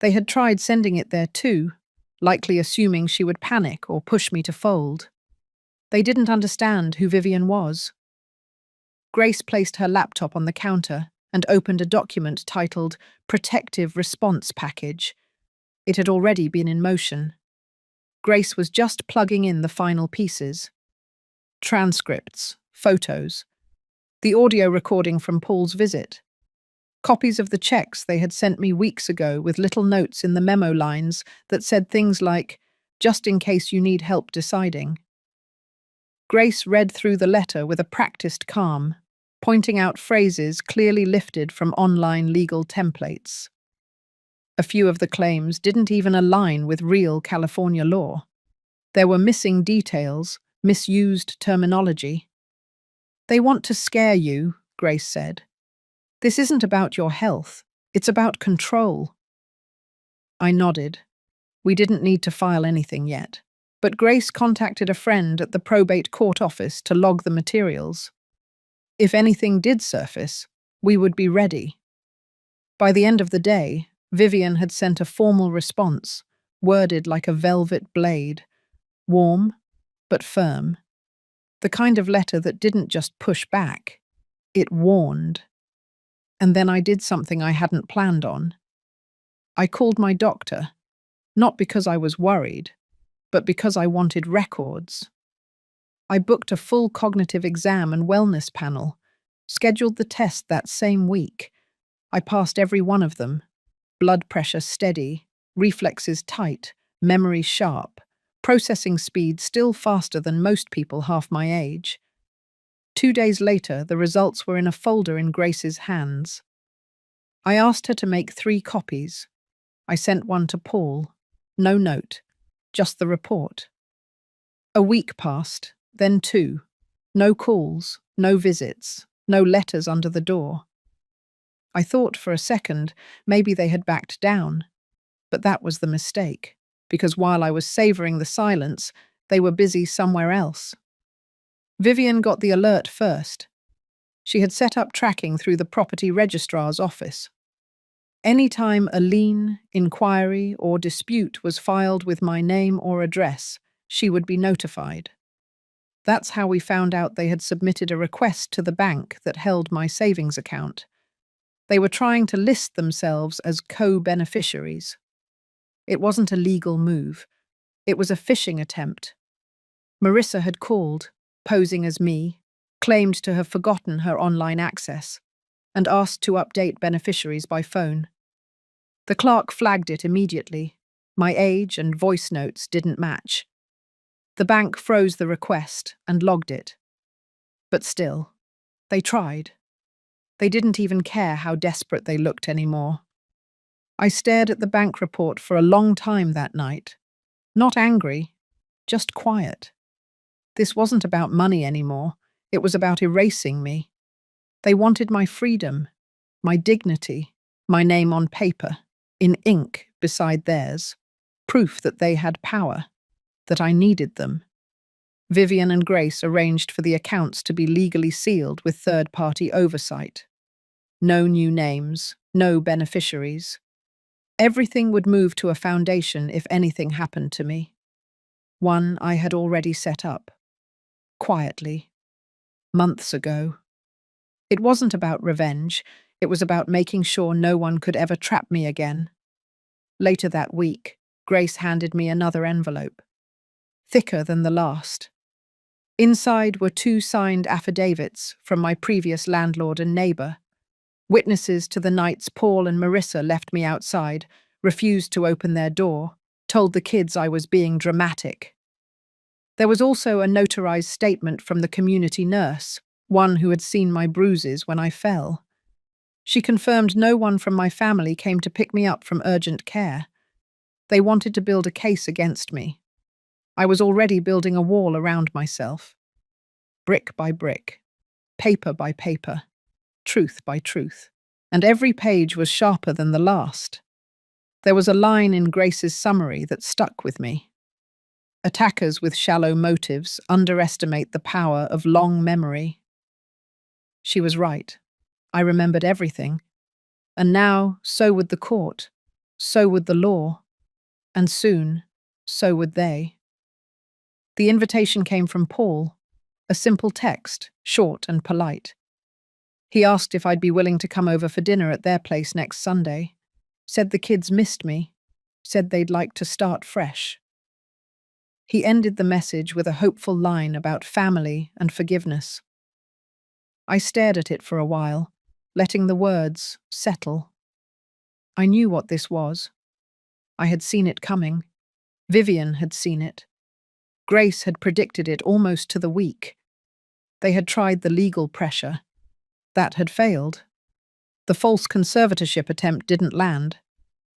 They had tried sending it there too, likely assuming she would panic or push me to fold. They didn't understand who Vivian was. Grace placed her laptop on the counter and opened a document titled Protective Response Package. It had already been in motion. Grace was just plugging in the final pieces. Transcripts, photos, the audio recording from Paul's visit, copies of the checks they had sent me weeks ago with little notes in the memo lines that said things like, "Just in case you need help deciding." Grace read through the letter with a practiced calm, pointing out phrases clearly lifted from online legal templates. A few of the claims didn't even align with real California law. There were missing details, misused terminology. "They want to scare you," Grace said. "This isn't about your health. It's about control." I nodded. We didn't need to file anything yet. But Grace contacted a friend at the probate court office to log the materials. If anything did surface, we would be ready. By the end of the day, Vivian had sent a formal response, worded like a velvet blade, warm but firm. The kind of letter that didn't just push back, It warned. And then I did something I hadn't planned on. I called my doctor, not because I was worried, but because I wanted records. I booked a full cognitive exam and wellness panel, scheduled the test that same week. I passed every one of them. Blood pressure steady, reflexes tight, memory sharp, processing speed still faster than most people half my age. 2 days later, the results were in a folder in Grace's hands. I asked her to make 3 copies. I sent one to Paul. No note, just the report. A week passed, then 2. No calls, no visits, no letters under the door. I thought for a second maybe they had backed down, but that was the mistake, because while I was savouring the silence, they were busy somewhere else. Vivian got the alert first. She had set up tracking through the property registrar's office. Any time a lien, inquiry, or dispute was filed with my name or address, she would be notified. That's how we found out they had submitted a request to the bank that held my savings account. They were trying to list themselves as co-beneficiaries. It wasn't a legal move. It was a phishing attempt. Marissa had called, posing as me, claimed to have forgotten her online access, and asked to update beneficiaries by phone. The clerk flagged it immediately. My age and voice notes didn't match. The bank froze the request and logged it. But still, they tried. They didn't even care how desperate they looked anymore. I stared at the bank report for a long time that night. Not angry, just quiet. This wasn't about money anymore. It was about erasing me. They wanted my freedom, my dignity, my name on paper, in ink beside theirs, proof that they had power, that I needed them. Vivian and Grace arranged for the accounts to be legally sealed with third-party oversight. No new names, no beneficiaries. Everything would move to a foundation if anything happened to me. One I had already set up. Quietly. Months ago. It wasn't about revenge. It was about making sure no one could ever trap me again. Later that week, Grace handed me another envelope. Thicker than the last. Inside were 2 signed affidavits from my previous landlord and neighbour. Witnesses to the nights Paul and Marissa left me outside, refused to open their door, told the kids I was being dramatic. There was also a notarized statement from the community nurse, one who had seen my bruises when I fell. She confirmed no one from my family came to pick me up from urgent care. They wanted to build a case against me. I was already building a wall around myself. Brick by brick, paper by paper, truth by truth. And every page was sharper than the last. There was a line in Grace's summary that stuck with me. Attackers with shallow motives underestimate the power of long memory. She was right. I remembered everything. And now, so would the court. So would the law. And soon, so would they. The invitation came from Paul. A simple text, short and polite. He asked if I'd be willing to come over for dinner at their place next Sunday. Said the kids missed me. Said they'd like to start fresh. He ended the message with a hopeful line about family and forgiveness. I stared at it for a while, letting the words settle. I knew what this was. I had seen it coming. Vivian had seen it. Grace had predicted it almost to the week. They had tried the legal pressure. That had failed. The false conservatorship attempt didn't land.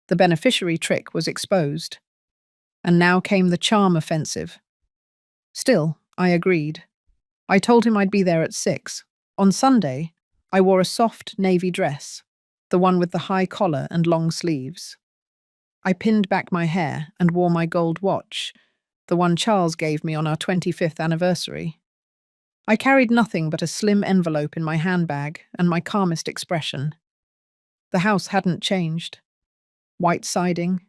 The beneficiary trick was exposed. And now came the charm offensive. Still, I agreed. I told him I'd be there at 6. On Sunday, I wore a soft navy dress, the one with the high collar and long sleeves. I pinned back my hair and wore my gold watch, the one Charles gave me on our 25th anniversary. I carried nothing but a slim envelope in my handbag and my calmest expression. The house hadn't changed. White siding,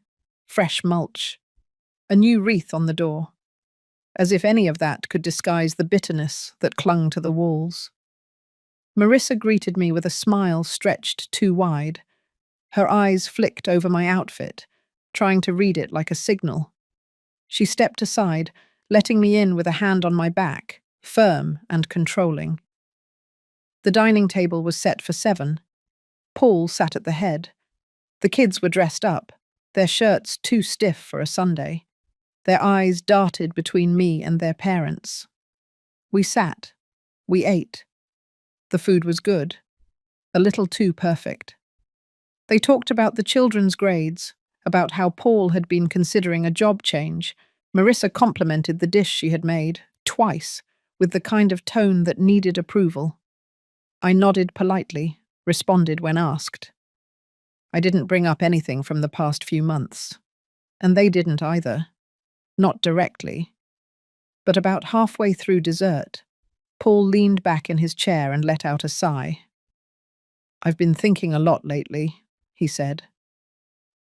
fresh mulch, a new wreath on the door, as if any of that could disguise the bitterness that clung to the walls. Marissa greeted me with a smile stretched too wide. Her eyes flicked over my outfit, trying to read it like a signal. She stepped aside, letting me in with a hand on my back, firm and controlling. The dining table was set for 7. Paul sat at the head. The kids were dressed up, their shirts too stiff for a Sunday. Their eyes darted between me and their parents. We sat. We ate. The food was good, a little too perfect. They talked about the children's grades, about how Paul had been considering a job change. Marissa complimented the dish she had made, twice, with the kind of tone that needed approval. I nodded politely, responded when asked. I didn't bring up anything from the past few months. And they didn't either. Not directly. But about halfway through dessert, Paul leaned back in his chair and let out a sigh. I've been thinking a lot lately, he said,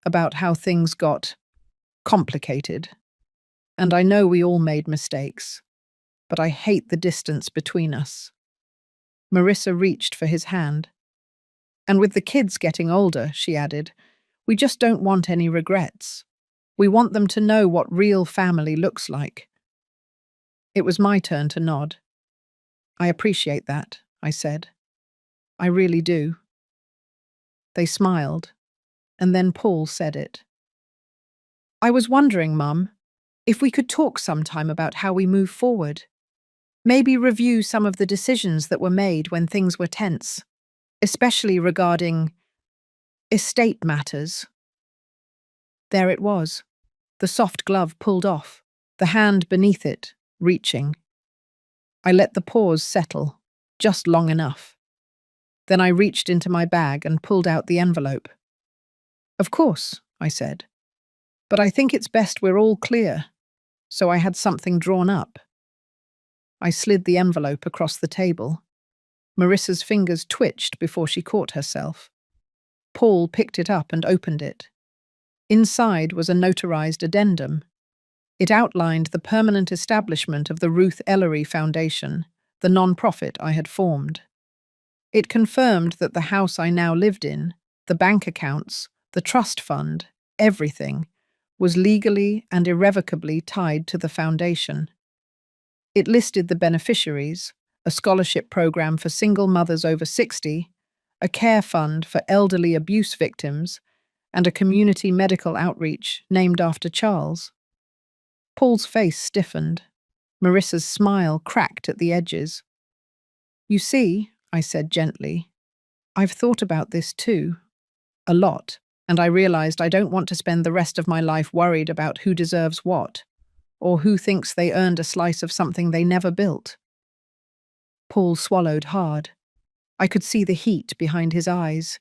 about how things got complicated. And I know we all made mistakes, but I hate the distance between us. Marissa reached for his hand. And with the kids getting older, she added, we just don't want any regrets. We want them to know what real family looks like. It was my turn to nod. I appreciate that, I said. I really do. They smiled, and then Paul said it. I was wondering, Mum, if we could talk sometime about how we move forward. Maybe review some of the decisions that were made when things were tense, especially regarding estate matters. There it was, the soft glove pulled off, the hand beneath it, reaching. I let the pause settle, just long enough. Then I reached into my bag and pulled out the envelope. Of course, I said, but I think it's best we're all clear, so I had something drawn up. I slid the envelope across the table. Marissa's fingers twitched before she caught herself. Paul picked it up and opened it. Inside was a notarized addendum. It outlined the permanent establishment of the Ruth Ellery Foundation, the non-profit I had formed. It confirmed that the house I now lived in, the bank accounts, the trust fund, everything, was legally and irrevocably tied to the foundation. It listed the beneficiaries, a scholarship program for single mothers over 60, a care fund for elderly abuse victims, and a community medical outreach named after Charles. Paul's face stiffened. Marissa's smile cracked at the edges. You see, I said gently, I've thought about this too. A lot, and I realized I don't want to spend the rest of my life worried about who deserves what, or who thinks they earned a slice of something they never built. Paul swallowed hard. I could see the heat behind his eyes.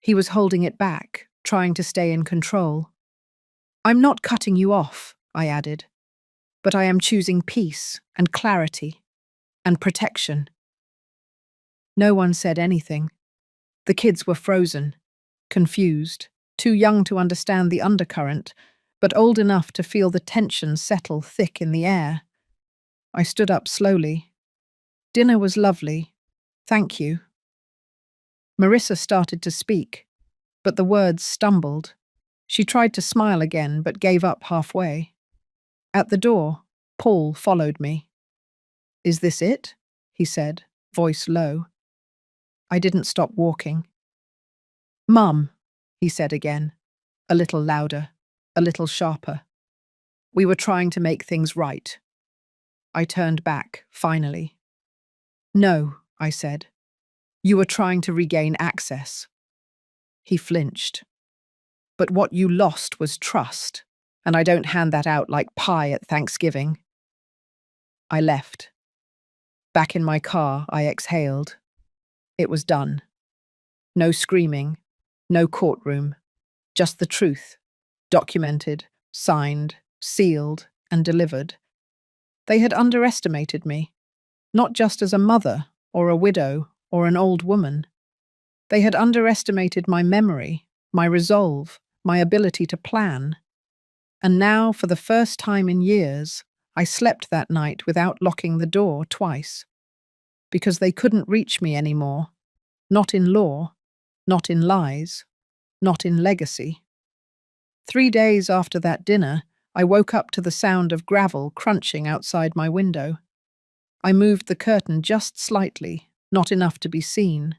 He was holding it back, trying to stay in control. I'm not cutting you off, I added, but I am choosing peace and clarity and protection. No one said anything. The kids were frozen, confused, too young to understand the undercurrent, but old enough to feel the tension settle thick in the air. I stood up slowly. Dinner was lovely. Thank you. Marissa started to speak, but the words stumbled. She tried to smile again, but gave up halfway. At the door, Paul followed me. Is this it? He said, voice low. I didn't stop walking. Mum, he said again, a little louder, a little sharper. We were trying to make things right. I turned back, finally. No, I said. You were trying to regain access. He flinched. But what you lost was trust, and I don't hand that out like pie at Thanksgiving. I left. Back in my car, I exhaled. It was done. No screaming, no courtroom, just the truth, documented, signed, sealed, and delivered. They had underestimated me, not just as a mother or a widow or an old woman. They had underestimated my memory, my resolve, my ability to plan. And now, for the first time in years, I slept that night without locking the door twice. because they couldn't reach me anymore. Not in law, not in lies, not in legacy. 3 days after that dinner, I woke up to the sound of gravel crunching outside my window. I moved the curtain just slightly, not enough to be seen.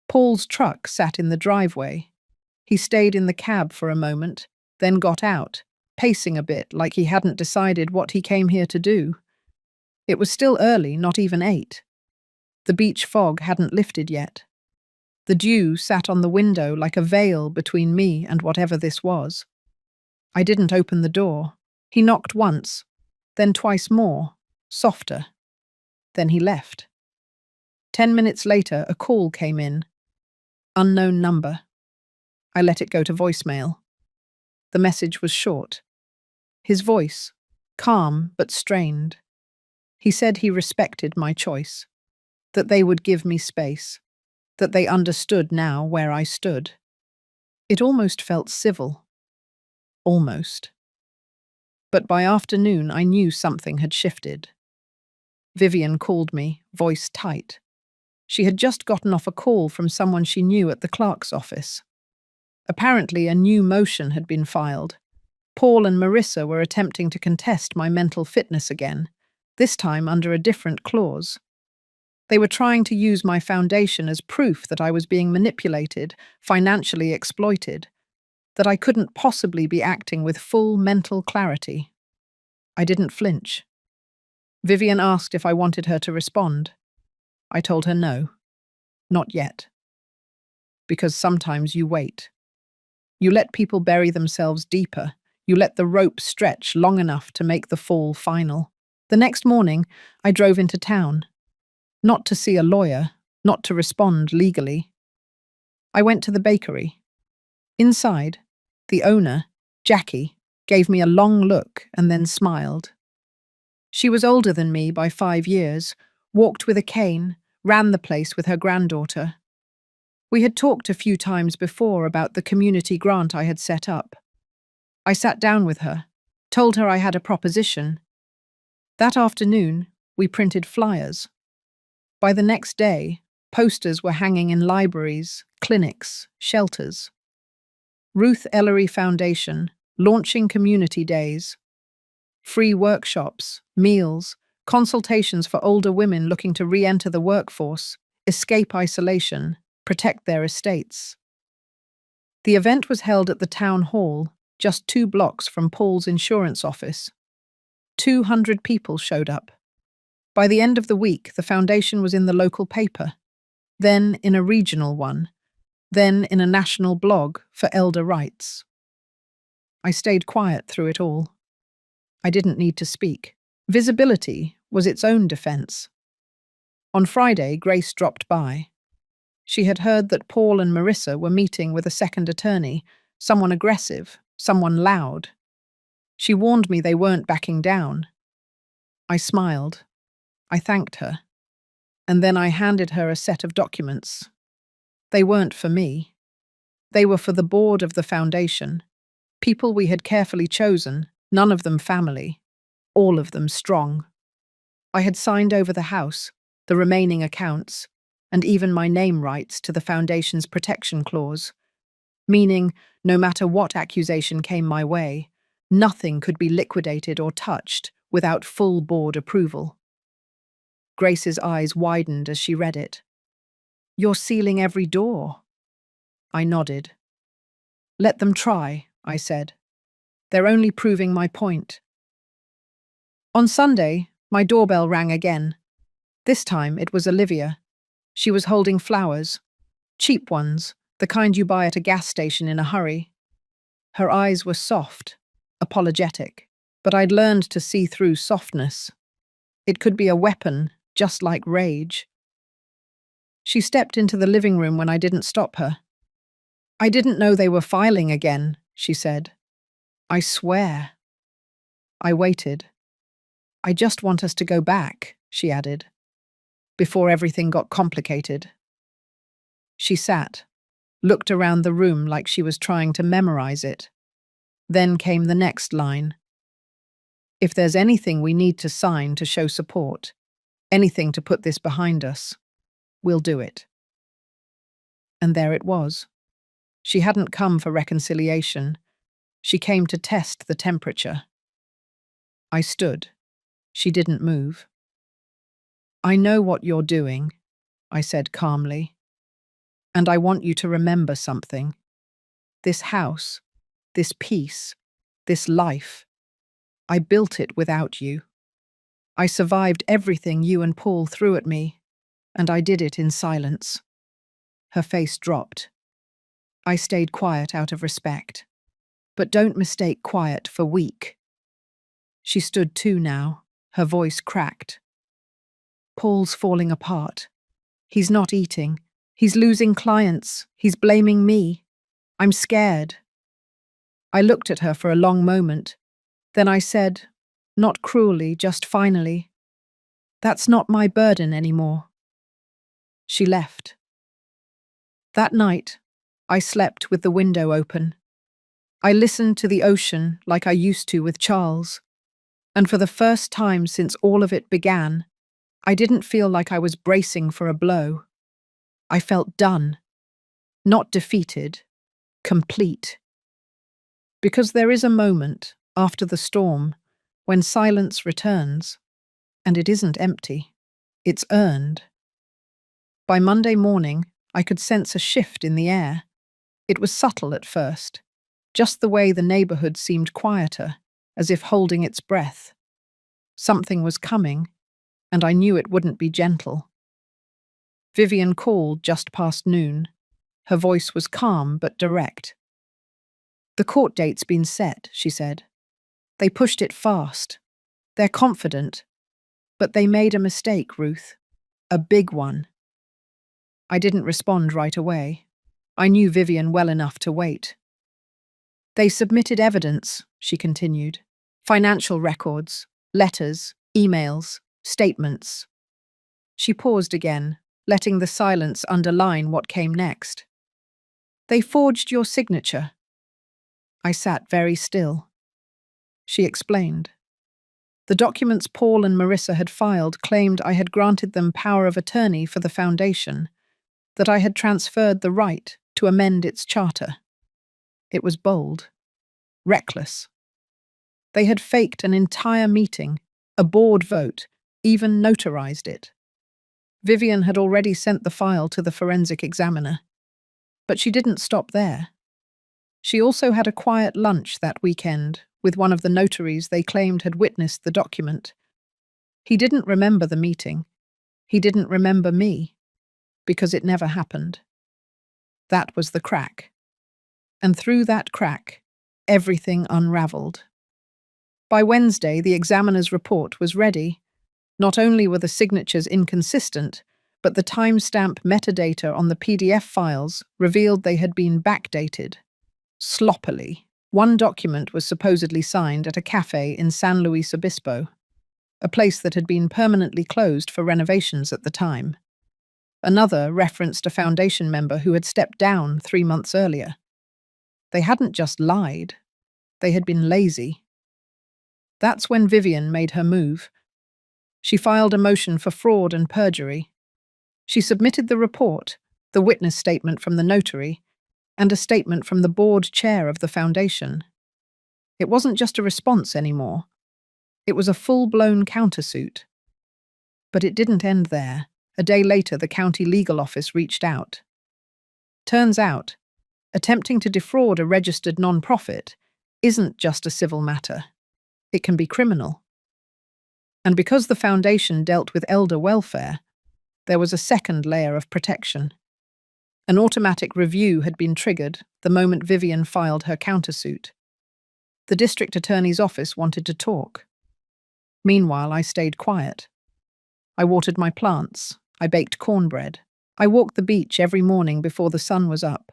Paul's truck sat in the driveway. He stayed in the cab for a moment, then got out, pacing a bit like he hadn't decided what he came here to do. It was still early, not even 8. The beach fog hadn't lifted yet. The dew sat on the window like a veil between me and whatever this was. I didn't open the door. He knocked once, then twice more, softer. Then he left. 10 minutes later, a call came in. Unknown number. I let it go to voicemail. The message was short. His voice, calm but strained. He said he respected my choice, that they would give me space, that they understood now where I stood. It almost felt civil. Almost. But by afternoon, I knew something had shifted. Vivian called me, voice tight. She had just gotten off a call from someone she knew at the clerk's office. Apparently, a new motion had been filed. Paul and Marissa were attempting to contest my mental fitness again, this time under a different clause. They were trying to use my foundation as proof that I was being manipulated, financially exploited, that I couldn't possibly be acting with full mental clarity. I didn't flinch. Vivian asked if I wanted her to respond. I told her no, not yet. Because sometimes you wait. You let people bury themselves deeper. You let the rope stretch long enough to make the fall final. The next morning, I drove into town. Not to see a lawyer, not to respond legally. I went to the bakery. Inside, the owner, Jackie, gave me a long look and then smiled. She was older than me by 5 years, walked with a cane, ran the place with her granddaughter. We had talked a few times before about the community grant I had set up. I sat down with her, told her I had a proposition. That afternoon, we printed flyers. By the next day, posters were hanging in libraries, clinics, shelters. Ruth Ellery Foundation, launching community days. Free workshops, meals, consultations for older women looking to re-enter the workforce, escape isolation, protect their estates. The event was held at the town hall, just 2 blocks from Paul's insurance office. 200 people showed up. By the end of the week, the foundation was in the local paper, then in a regional one, then in a national blog for elder rights. I stayed quiet through it all. I didn't need to speak. Visibility was its own defense. On Friday, Grace dropped by. She had heard that Paul and Marissa were meeting with a second attorney, someone aggressive, someone loud. She warned me they weren't backing down. I smiled. I thanked her. And then I handed her a set of documents. They weren't for me. They were for the board of the foundation. People we had carefully chosen, none of them family, all of them strong. I had signed over the house, the remaining accounts, and even my name rights to the foundation's protection clause, meaning no matter what accusation came my way, nothing could be liquidated or touched without full board approval. Grace's eyes widened as she read it. "You're sealing every door." I nodded. "Let them try," I said. "They're only proving my point." On Sunday, my doorbell rang again. This time it was Olivia. She was holding flowers, cheap ones, the kind you buy at a gas station in a hurry. Her eyes were soft, apologetic, but I'd learned to see through softness. It could be a weapon, just like rage. She stepped into the living room when I didn't stop her. "I didn't know they were filing again," she said. "I swear." I waited. "I just want us to go back," she added, "before everything got complicated." She sat, looked around the room like she was trying to memorize it. Then came the next line. "If there's anything we need to sign to show support, Anything to put this behind us. We'll do it. And there it was. She hadn't come for reconciliation. She came to test the temperature. I stood. She didn't move. I know what you're doing, I said calmly. And I want you to remember something. This house, this peace, this life, I built it without you. I survived everything you and Paul threw at me, and I did it in silence. Her face dropped. I stayed quiet out of respect. But don't mistake quiet for weak. She stood too now, her voice cracked. Paul's falling apart. He's not eating. He's losing clients. He's blaming me. I'm scared. I looked at her for a long moment. Then I said, not cruelly, just finally, that's not my burden anymore. She left. That night, I slept with the window open. I listened to the ocean like I used to with Charles. And for the first time since all of it began, I didn't feel like I was bracing for a blow. I felt done. Not defeated. Complete. Because there is a moment, after the storm, when silence returns, and it isn't empty. It's earned. By Monday morning, I could sense a shift in the air. It was subtle at first, just the way the neighborhood seemed quieter, as if holding its breath. Something was coming, and I knew it wouldn't be gentle. Vivian called just past noon. Her voice was calm but direct. The court date's been set, she said. They pushed it fast. They're confident. But they made a mistake, Ruth. A big one. I didn't respond right away. I knew Vivian well enough to wait. They submitted evidence, she continued. Financial records, letters, emails, statements. She paused again, letting the silence underline what came next. They forged your signature. I sat very still. She explained. The documents Paul and Marissa had filed claimed I had granted them power of attorney for the foundation, that I had transferred the right to amend its charter. It was bold, reckless. They had faked an entire meeting, a board vote, even notarized it. Vivian had already sent the file to the forensic examiner. But she didn't stop there. She also had a quiet lunch that weekend with one of the notaries they claimed had witnessed the document. He didn't remember the meeting. He didn't remember me, because it never happened. That was the crack. And through that crack, everything unraveled. By Wednesday, the examiner's report was ready. Not only were the signatures inconsistent, but the timestamp metadata on the PDF files revealed they had been backdated. Sloppily. One document was supposedly signed at a cafe in San Luis Obispo, a place that had been permanently closed for renovations at the time. Another referenced a foundation member who had stepped down 3 months earlier. They hadn't just lied. They had been lazy. That's when Vivian made her move. She filed a motion for fraud and perjury. She submitted the report, the witness statement from the notary, and a statement from the board chair of the foundation. It wasn't just a response anymore. It was a full-blown countersuit. But it didn't end there. A day later, the county legal office reached out. Turns out, attempting to defraud a registered non-profit isn't just a civil matter. It can be criminal. And because the foundation dealt with elder welfare, there was a second layer of protection. An automatic review had been triggered the moment Vivian filed her countersuit. The district attorney's office wanted to talk. Meanwhile, I stayed quiet. I watered my plants. I baked cornbread. I walked the beach every morning before the sun was up.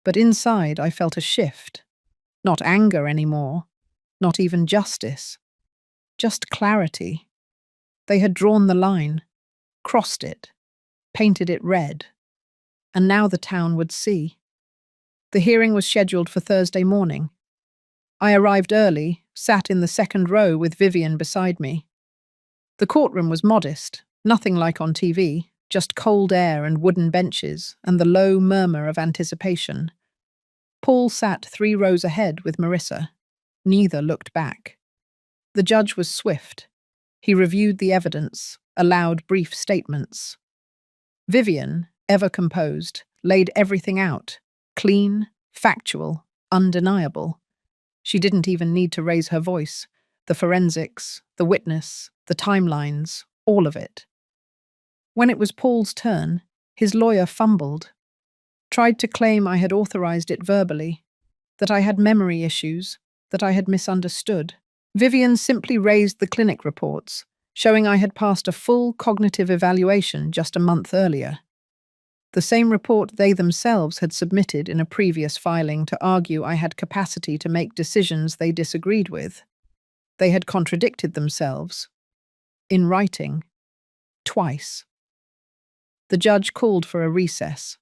But inside, I felt a shift. Not anger anymore. Not even justice. Just clarity. They had drawn the line, crossed it, painted it red. And now the town would see. The hearing was scheduled for Thursday morning. I arrived early, sat in the second row with Vivian beside me. The courtroom was modest, nothing like on TV, just cold air and wooden benches and the low murmur of anticipation. Paul sat 3 rows ahead with Marissa. Neither looked back. The judge was swift. He reviewed the evidence, allowed brief statements. Vivian, ever composed, laid everything out, clean, factual, undeniable. She didn't even need to raise her voice. The forensics, the witness, the timelines, all of it. When it was Paul's turn, his lawyer fumbled, tried to claim I had authorized it verbally, that I had memory issues, that I had misunderstood. Vivian simply raised the clinic reports, showing I had passed a full cognitive evaluation just a month earlier. The same report they themselves had submitted in a previous filing to argue I had capacity to make decisions they disagreed with. They had contradicted themselves. In writing. Twice. The judge called for a recess.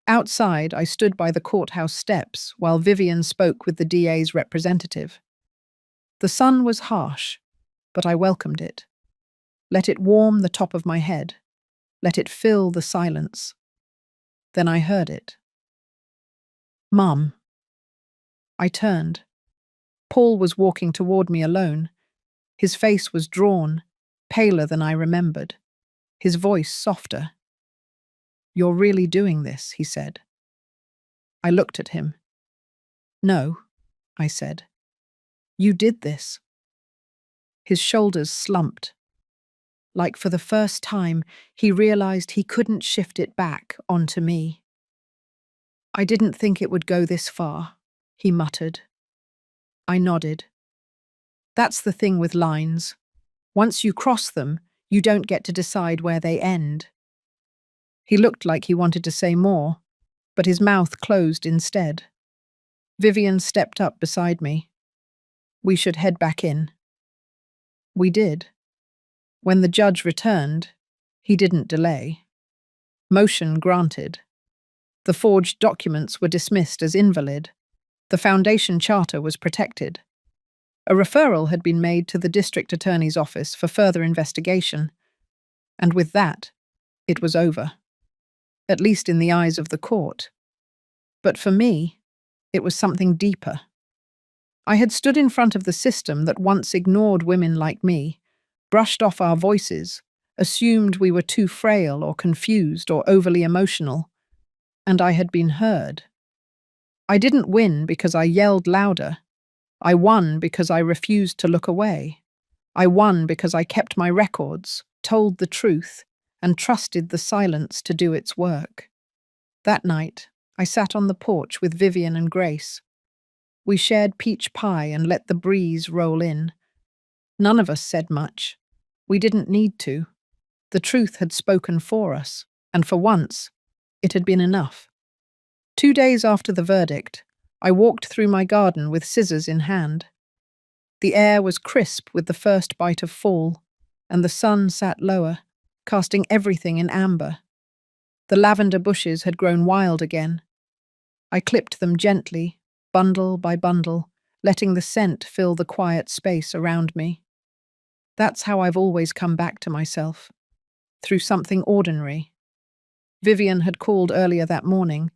Outside, I stood by the courthouse steps while Vivian spoke with the DA's representative. The sun was harsh, but I welcomed it. Let it warm the top of my head. Let it fill the silence. Then I heard it. "Mum." I turned. Paul was walking toward me alone. His face was drawn, paler than I remembered. His voice softer. "You're really doing this," he said. I looked at him. "No," I said. "You did this." His shoulders slumped. Like for the first time, he realized he couldn't shift it back onto me. "I didn't think it would go this far," he muttered. I nodded. That's the thing with lines. Once you cross them, you don't get to decide where they end. He looked like he wanted to say more, but his mouth closed instead. Vivian stepped up beside me. "We should head back in." We did. When the judge returned, he didn't delay. Motion granted. The forged documents were dismissed as invalid. The foundation charter was protected. A referral had been made to the district attorney's office for further investigation. And with that, it was over. At least in the eyes of the court. But for me, it was something deeper. I had stood in front of the system that once ignored women like me, brushed off our voices, assumed we were too frail or confused or overly emotional, and I had been heard. I didn't win because I yelled louder. I won because I refused to look away. I won because I kept my records, told the truth, and trusted the silence to do its work. That night, I sat on the porch with Vivian and Grace. We shared peach pie and let the breeze roll in. None of us said much. We didn't need to. The truth had spoken for us, and for once, it had been enough. 2 days after the verdict, I walked through my garden with scissors in hand. The air was crisp with the first bite of fall, and the sun sat lower, casting everything in amber. The lavender bushes had grown wild again. I clipped them gently, bundle by bundle, letting the scent fill the quiet space around me. That's how I've always come back to myself, through something ordinary. Vivian had called earlier that morning.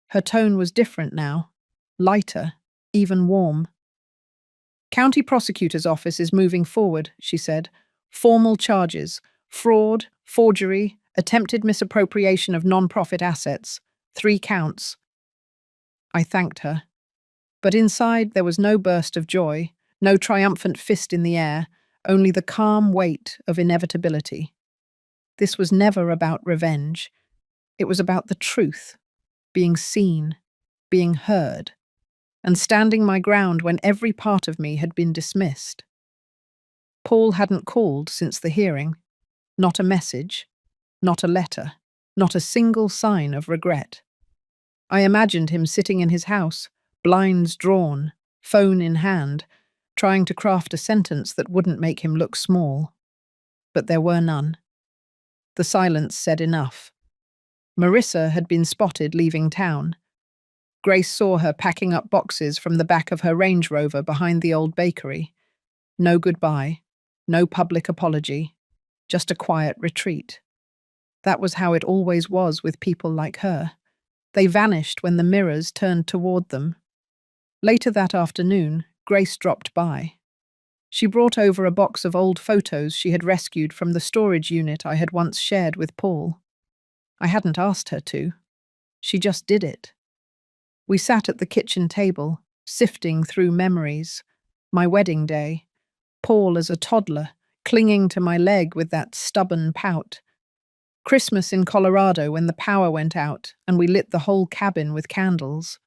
Her tone was different now, lighter, even warm. "County prosecutor's office is moving forward," she said. "Formal charges, fraud, forgery, attempted misappropriation of non-profit assets, 3 counts. I thanked her. But inside there was no burst of joy, no triumphant fist in the air, only the calm weight of inevitability. This was never about revenge. It was about the truth, being seen, being heard, and standing my ground when every part of me had been dismissed. Paul hadn't called since the hearing. Not a message, not a letter, not a single sign of regret. I imagined him sitting in his house, blinds drawn, phone in hand, trying to craft a sentence that wouldn't make him look small. But there were none. The silence said enough. Marissa had been spotted leaving town. Grace saw her packing up boxes from the back of her Range Rover behind the old bakery. No goodbye. No public apology, just a quiet retreat. That was how it always was with people like her. They vanished when the mirrors turned toward them. Later that afternoon, Grace dropped by. She brought over a box of old photos she had rescued from the storage unit I had once shared with Paul. I hadn't asked her to. She just did it. We sat at the kitchen table, sifting through memories. My wedding day, Paul as a toddler, clinging to my leg with that stubborn pout. Christmas in Colorado when the power went out and we lit the whole cabin with candles.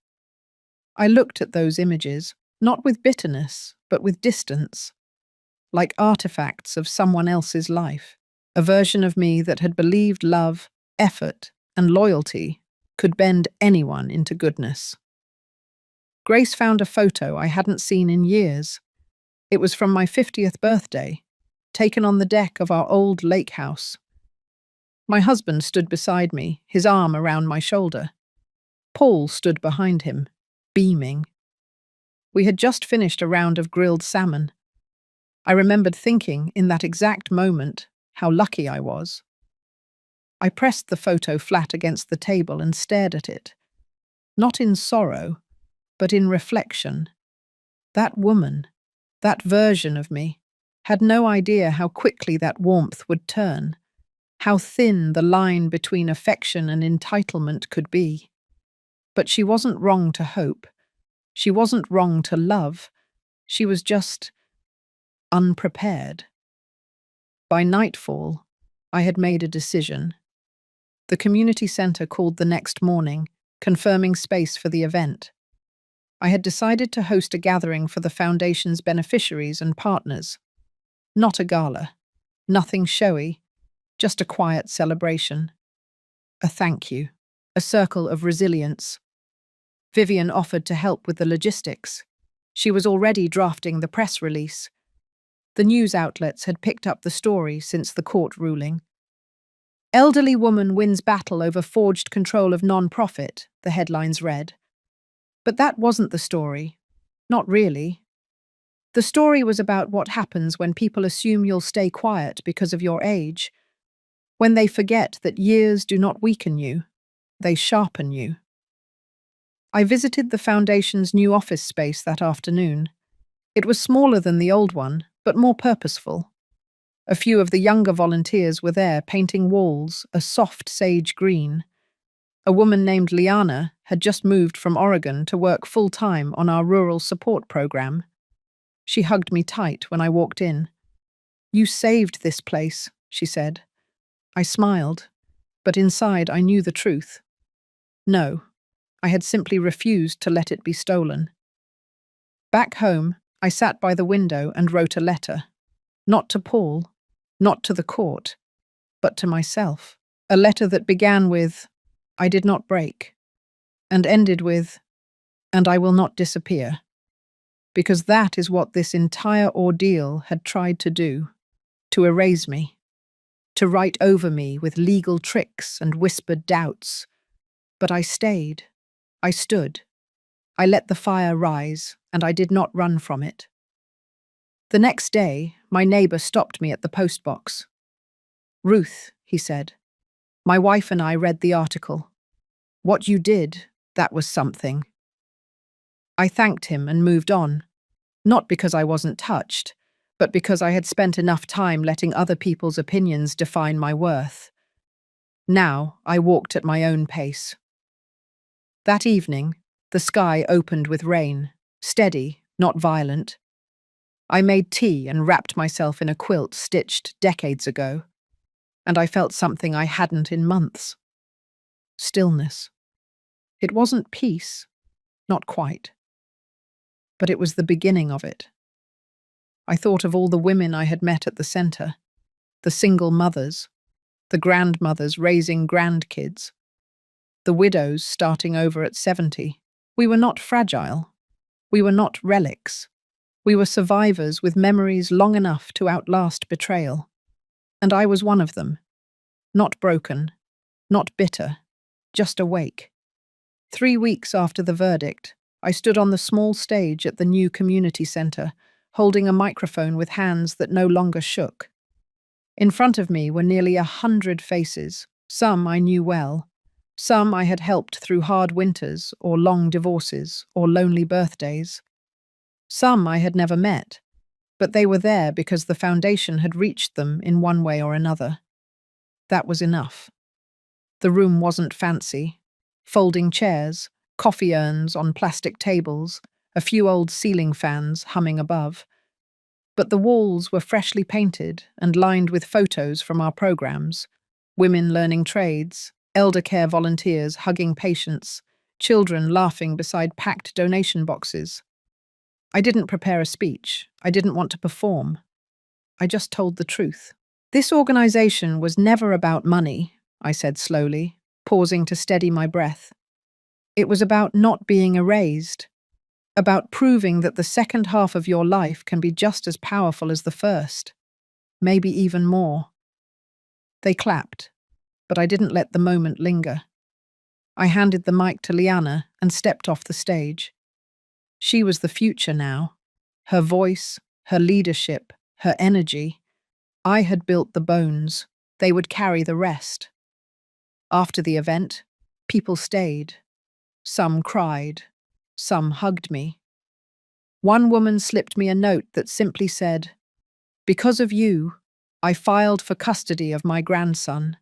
I looked at those images, not with bitterness, but with distance, like artifacts of someone else's life, a version of me that had believed love, effort, and loyalty could bend anyone into goodness. Grace found a photo I hadn't seen in years. It was from my 50th birthday, taken on the deck of our old lake house. My husband stood beside me, his arm around my shoulder. Paul stood behind him, beaming. We had just finished a round of grilled salmon. I remembered thinking, in that exact moment, how lucky I was. I pressed the photo flat against the table and stared at it. Not in sorrow, but in reflection. That woman, that version of me, had no idea how quickly that warmth would turn, how thin the line between affection and entitlement could be. But she wasn't wrong to hope. She wasn't wrong to love. She was just unprepared. By nightfall, I had made a decision. The community centre called the next morning, confirming space for the event. I had decided to host a gathering for the foundation's beneficiaries and partners. Not a gala, nothing showy, just a quiet celebration. A thank you, a circle of resilience. Vivian offered to help with the logistics. She was already drafting the press release. The news outlets had picked up the story since the court ruling. Elderly woman wins battle over forged control of non-profit, the headlines read. But that wasn't the story. Not really. The story was about what happens when people assume you'll stay quiet because of your age, when they forget that years do not weaken you, they sharpen you. I visited the foundation's new office space that afternoon. It was smaller than the old one, but more purposeful. A few of the younger volunteers were there painting walls a soft sage green. A woman named Liana had just moved from Oregon to work full-time on our rural support program. She hugged me tight when I walked in. "You saved this place," she said. I smiled, but inside I knew the truth. No, I had simply refused to let it be stolen. Back home, I sat by the window and wrote a letter. Not to Paul, not to the court, but to myself. A letter that began with, "I did not break," and ended with, "and I will not disappear." Because that is what this entire ordeal had tried to do, to erase me, to write over me with legal tricks and whispered doubts. But I stayed. I stood. I let the fire rise, and I did not run from it. The next day, my neighbour stopped me at the postbox. "Ruth," he said, "my wife and I read the article. What you did, that was something." I thanked him and moved on, not because I wasn't touched, but because I had spent enough time letting other people's opinions define my worth. Now I walked at my own pace. That evening, the sky opened with rain, steady, not violent. I made tea and wrapped myself in a quilt stitched decades ago, and I felt something I hadn't in months. Stillness. It wasn't peace, not quite. But it was the beginning of it. I thought of all the women I had met at the centre, the single mothers, the grandmothers raising grandkids, the widows starting over at 70. We were not fragile. We were not relics. We were survivors with memories long enough to outlast betrayal. And I was one of them. Not broken, not bitter, just awake. 3 weeks after the verdict, I stood on the small stage at the new community centre, holding a microphone with hands that no longer shook. In front of me were nearly 100 faces. Some I knew well. Some I had helped through hard winters or long divorces or lonely birthdays. Some I had never met, but they were there because the foundation had reached them in one way or another. That was enough. The room wasn't fancy. Folding chairs, coffee urns on plastic tables, a few old ceiling fans humming above. But the walls were freshly painted and lined with photos from our programs: women learning trades, elder care volunteers hugging patients, children laughing beside packed donation boxes. I didn't prepare a speech. I didn't want to perform. I just told the truth. This organization was never about money, I said slowly, pausing to steady my breath. It was about not being erased, about proving that the second half of your life can be just as powerful as the first, maybe even more. They clapped, but I didn't let the moment linger. I handed the mic to Liana and stepped off the stage. She was the future now. Her voice, her leadership, her energy. I had built the bones. They would carry the rest. After the event, people stayed. Some cried. Some hugged me. One woman slipped me a note that simply said, "Because of you, I filed for custody of my grandson."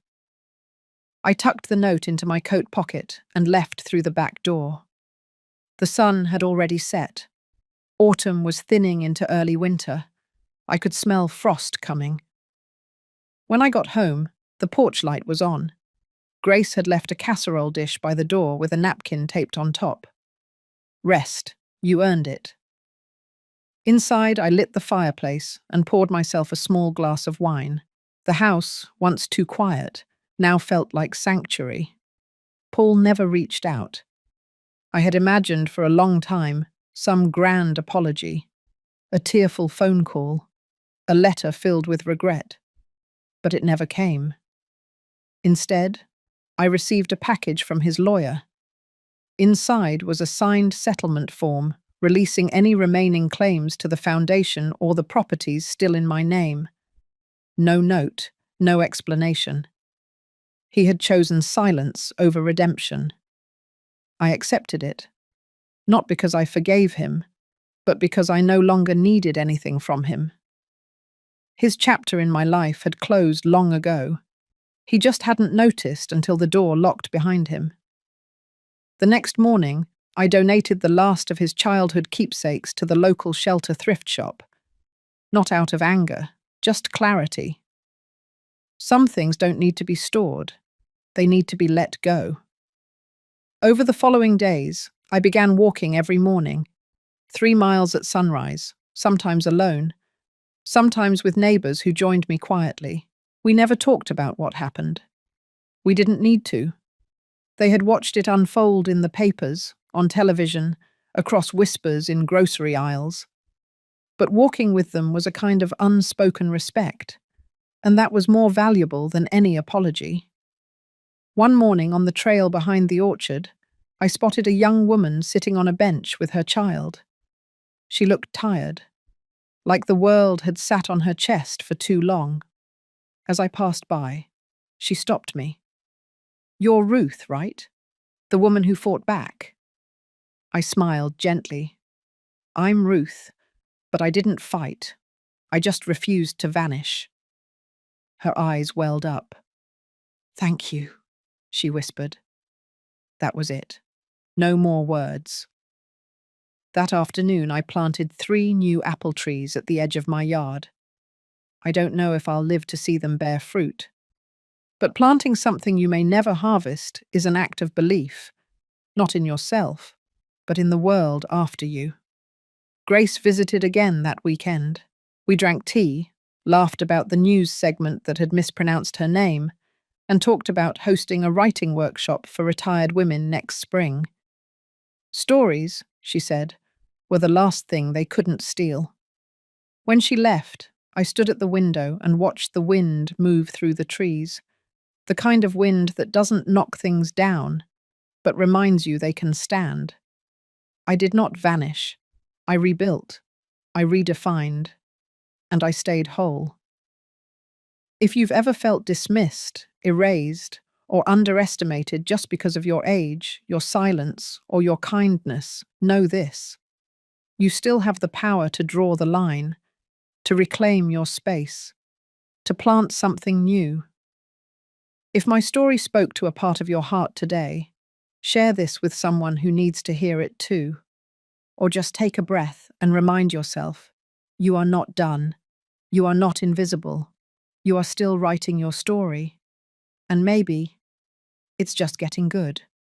I tucked the note into my coat pocket and left through the back door. The sun had already set. Autumn was thinning into early winter. I could smell frost coming. When I got home, the porch light was on. Grace had left a casserole dish by the door with a napkin taped on top. "Rest. You earned it." Inside, I lit the fireplace and poured myself a small glass of wine. The house, once too quiet, now felt like sanctuary. Paul never reached out. I had imagined for a long time some grand apology, a tearful phone call, a letter filled with regret. But it never came. Instead, I received a package from his lawyer. Inside was a signed settlement form releasing any remaining claims to the foundation or the properties still in my name. No note, no explanation. He had chosen silence over redemption. I accepted it, not because I forgave him, but because I no longer needed anything from him. His chapter in my life had closed long ago. He just hadn't noticed until the door locked behind him. The next morning, I donated the last of his childhood keepsakes to the local shelter thrift shop. Not out of anger, just clarity. Some things don't need to be stored. They need to be let go. Over the following days, I began walking every morning, 3 miles at sunrise, sometimes alone, sometimes with neighbors who joined me quietly. We never talked about what happened. We didn't need to. They had watched it unfold in the papers, on television, across whispers in grocery aisles. But walking with them was a kind of unspoken respect, and that was more valuable than any apology. One morning on the trail behind the orchard, I spotted a young woman sitting on a bench with her child. She looked tired, like the world had sat on her chest for too long. As I passed by, she stopped me. "You're Ruth, right? The woman who fought back?" I smiled gently. "I'm Ruth, but I didn't fight. I just refused to vanish." Her eyes welled up. "Thank you," she whispered. That was it. No more words. That afternoon, I planted 3 new apple trees at the edge of my yard. I don't know if I'll live to see them bear fruit. But planting something you may never harvest is an act of belief, not in yourself, but in the world after you. Grace visited again that weekend. We drank tea, laughed about the news segment that had mispronounced her name, and talked about hosting a writing workshop for retired women next spring. Stories, she said, were the last thing they couldn't steal. When she left, I stood at the window and watched the wind move through the trees, the kind of wind that doesn't knock things down, but reminds you they can stand. I did not vanish. I rebuilt. I redefined, and I stayed whole. If you've ever felt dismissed, erased, or underestimated just because of your age, your silence, or your kindness, know this. You still have the power to draw the line, to reclaim your space, to plant something new. If my story spoke to a part of your heart today, share this with someone who needs to hear it too. Or just take a breath and remind yourself, you are not done. You are not invisible. You are still writing your story. And maybe it's just getting good.